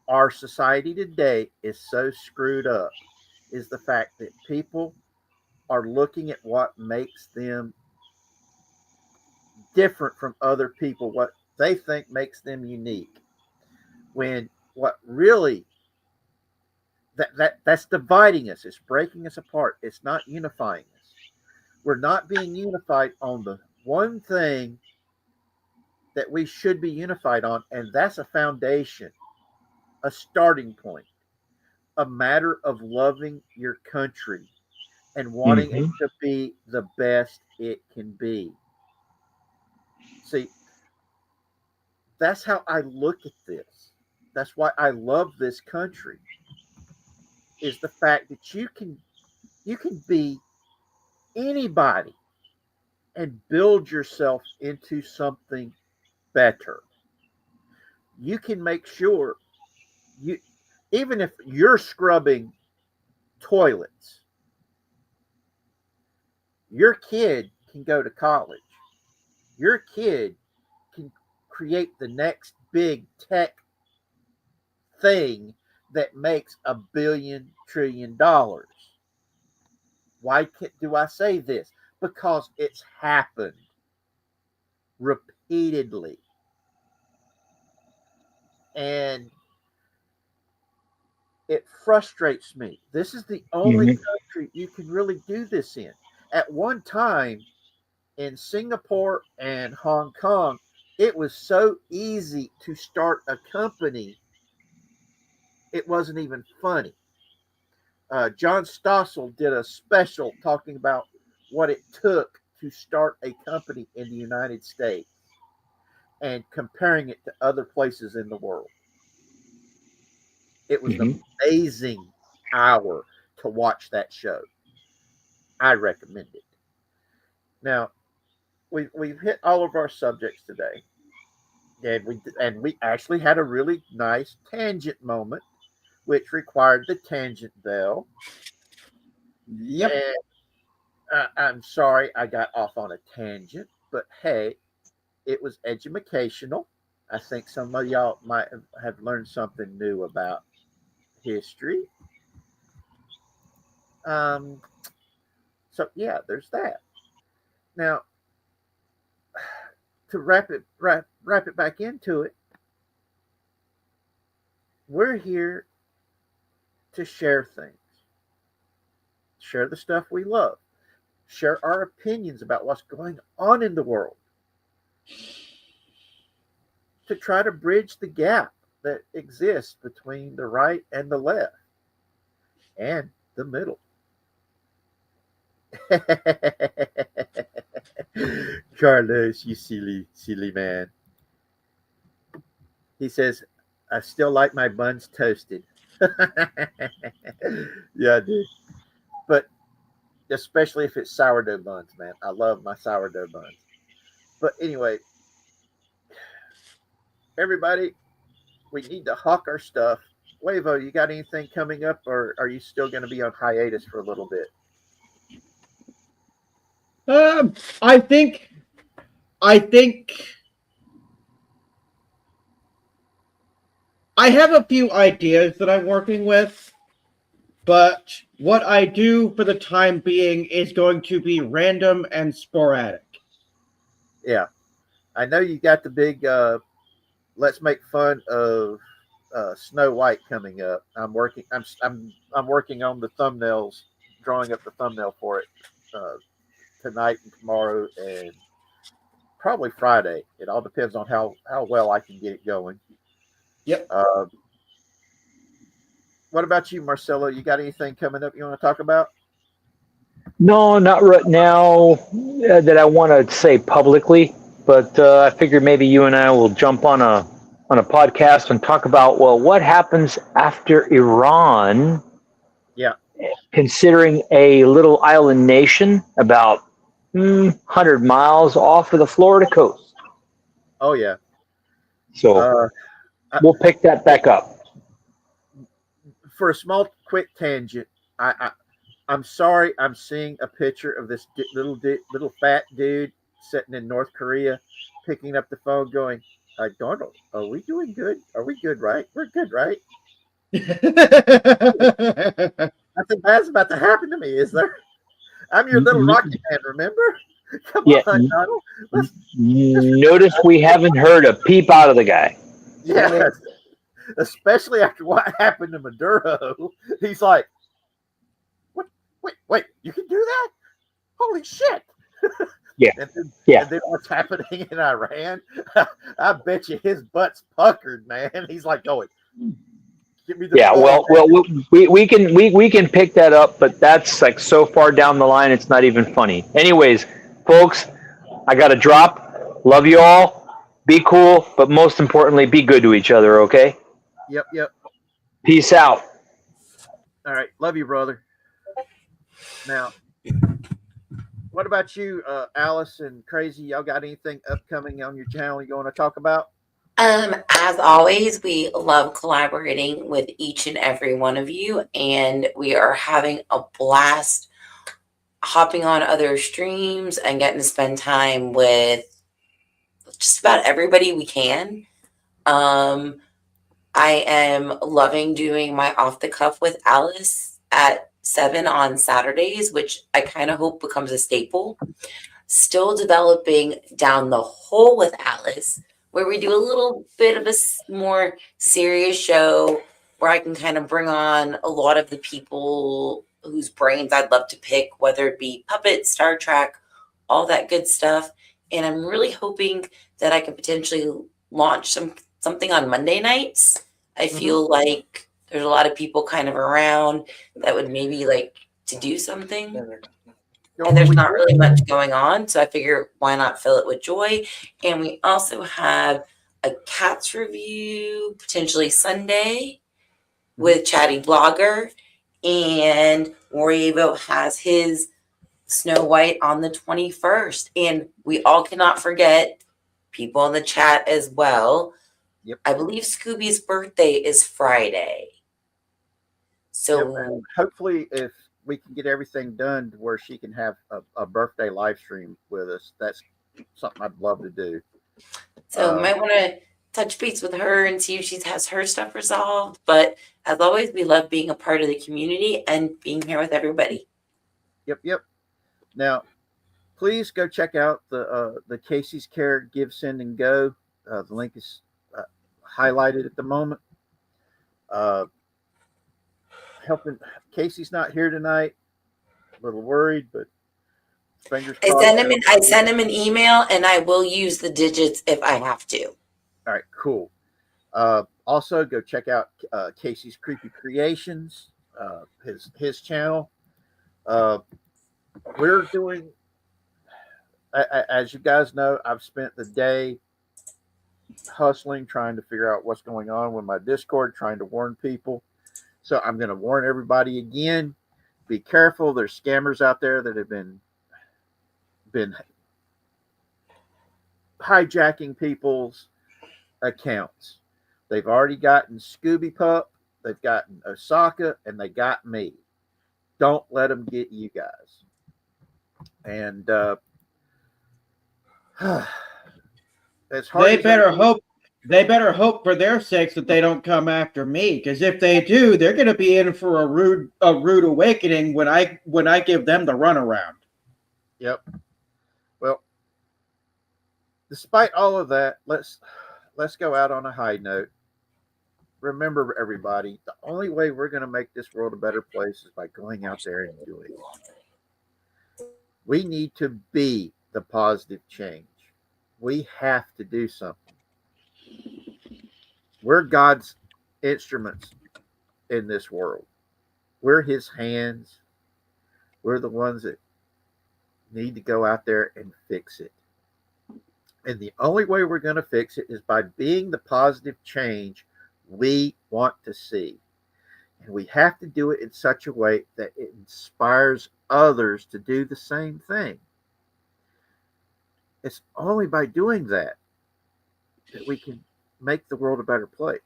our society today is so screwed up, is the fact that people are looking at what makes them different from other people, what they think makes them unique, when what really that's dividing us, it's breaking us apart, it's not unifying us. We're not being unified on the one thing that we should be unified on, and that's a foundation, a starting point, a matter of loving your country and wanting it to be the best it can be. See, that's how I look at this. That's why I love this country, is the fact that you can be anybody and build yourself into something better. You can make sure you, even if you're scrubbing toilets, your kid can go to college. Your kid can create the next big tech thing that makes $1 billion, $1 trillion. Why do I say this? Because it's happened repeatedly. And it frustrates me. This is the only country you can really do this in. At one time, in Singapore and Hong Kong, it was so easy to start a company, it wasn't even funny. John Stossel did a special talking about what it took to start a company in the United States and comparing it to other places in the world. It was an amazing hour to watch that show. I recommend it. Now, we've hit all of our subjects today, and we actually had a really nice tangent moment, which required the tangent bell. Yep. And I'm sorry I got off on a tangent, but hey, it was educational. I think some of y'all might have learned something new about history. So yeah, there's that. Now, to wrap it back into it, we're here to share things, share the stuff we love, share our opinions about what's going on in the world. to try to bridge the gap that exists between the right and the left and the middle. Carlos, you silly man. He says, I still like my buns toasted. Yeah, I do. But especially if it's sourdough buns, man. I love my sourdough buns. But anyway, everybody, we need to hawk our stuff. Wavo, you got anything coming up, or are you still going to be on hiatus for a little bit? I think I have a few ideas that I'm working with, but what I do for the time being is going to be random and sporadic. Yeah, I know you got the big let's make fun of Snow White coming up. I'm working on the thumbnails, drawing up the thumbnail for it tonight and tomorrow and probably Friday. It all depends on how well I can get it going. Yep. What about you, Marcelo? You got anything coming up you want to talk about? No, not right now that I want to say publicly, but I figured maybe you and I will jump on a podcast and talk about, well, what happens after Iran, Yeah. considering a little island nation about 100 miles off of the Florida coast. Oh, yeah. So we'll pick that back up. For a small, quick tangent, I'm sorry. I'm seeing a picture of this little fat dude sitting in North Korea, picking up the phone, going, "Donald, are we doing good? Are we good? Right? We're good, right? Nothing bad's about to happen to me, is there? I'm your little Rocky Man, remember? Come on, Donald. Notice we haven't heard a peep out of the guy. Yes, especially after what happened to Maduro. He's like, wait, you can do that? Holy shit. Yeah. And Yeah. then what's happening in Iran? I bet you his butt's puckered, man. He's like going, give me the phone. Well, we can pick that up, but that's like so far down the line, it's not even funny. Anyways, folks, I got to drop. Love you all. Be cool, but most importantly, be good to each other, okay? Yep. Peace out. All right. Love you, brother. Now, what about you, Alice and Crazy? Y'all got anything upcoming on your channel you want to talk about? As always, we love collaborating with each and every one of you, and we are having a blast hopping on other streams and getting to spend time with just about everybody we can. I am loving doing my off the cuff with Alice at 7 on Saturdays, which I kind of hope becomes a staple. Still developing down the hole with Alice, where we do a little bit of a more serious show where I can kind of bring on a lot of the people whose brains I'd love to pick, whether it be puppets, Star Trek, all that good stuff. And I'm really hoping that I can potentially launch something on Monday nights. I feel like there's a lot of people kind of around that would maybe like to do something. And there's not really much going on. So I figure why not fill it with joy? And we also have a Cats review potentially Sunday with Chatty Blogger. And Warriavo has his Snow White on the 21st. And we all cannot forget people in the chat as well. Yep. I believe Scooby's birthday is Friday. So and hopefully if we can get everything done to where she can have a birthday live stream with us, that's something I'd love to do. So might want to touch base with her and see if she has her stuff resolved. But as always, we love being a part of the community and being here with everybody. Yep. Now, please go check out the Casey's Care Give, Send, and Go. The link is highlighted at the moment. Helping Casey's not here tonight. A little worried, but fingers crossed. I sent him an email, and I will use the digits if I have to. All All right, cool. Also, go check out Casey's Creepy Creations, his channel. We're doing, as you guys know, I've spent the day hustling, trying to figure out what's going on with my Discord, trying to warn people. So I'm going to warn everybody again. Be careful. There's scammers out there that have been hijacking people's accounts. They've already gotten Scooby Pup, they've gotten Osaka, and they got me. Don't let them get you guys. And as hard They as better hope. They better hope for their sakes that they don't come after me, because if they do, they're going to be in for a rude awakening when I give them the runaround. Yep. Well, despite all of that, let's go out on a high note. Remember, everybody, the only way we're going to make this world a better place is by going out there and doing it. We need to be the positive change. We have to do something. We're God's instruments in this world. We're his hands. We're the ones that need to go out there and fix it. And the only way we're going to fix it is by being the positive change we want to see. And we have to do it in such a way that it inspires others to do the same thing. It's only by doing that that we can make the world a better place.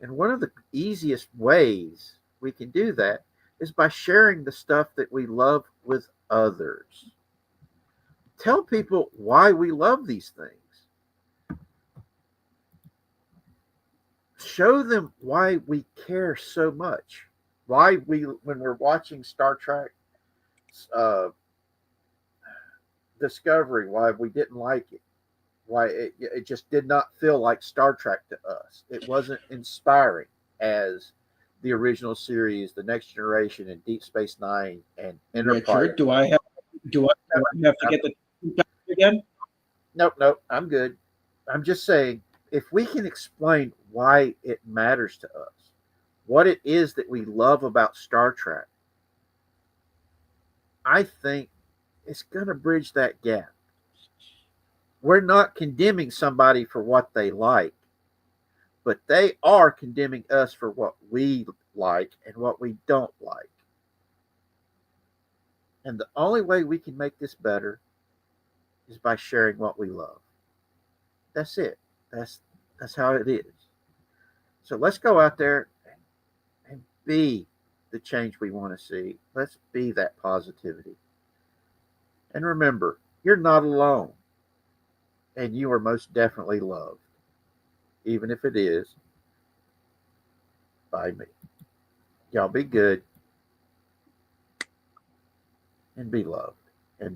And one of the easiest ways we can do that is by sharing the stuff that we love with others. Tell people why we love these things. Show them why we care so much. Why when we're watching Star Trek Discovery, why we didn't like it. Why it just did not feel like Star Trek to us. It wasn't inspiring as the original series, The Next Generation, and Deep Space Nine, and Enterprise. Richard, do I have to get the again? Nope. I'm good. I'm just saying, if we can explain why it matters to us, what it is that we love about Star Trek, I think it's going to bridge that gap. We're not condemning somebody for what they like, but they are condemning us for what we like and what we don't like. And the only way we can make this better is by sharing what we love. That's it. That's how it is. So let's go out there and be the change we want to see. Let's be that positivity. And remember, you're not alone. And you are most definitely loved, even if it is by me. Y'all be good and be loved.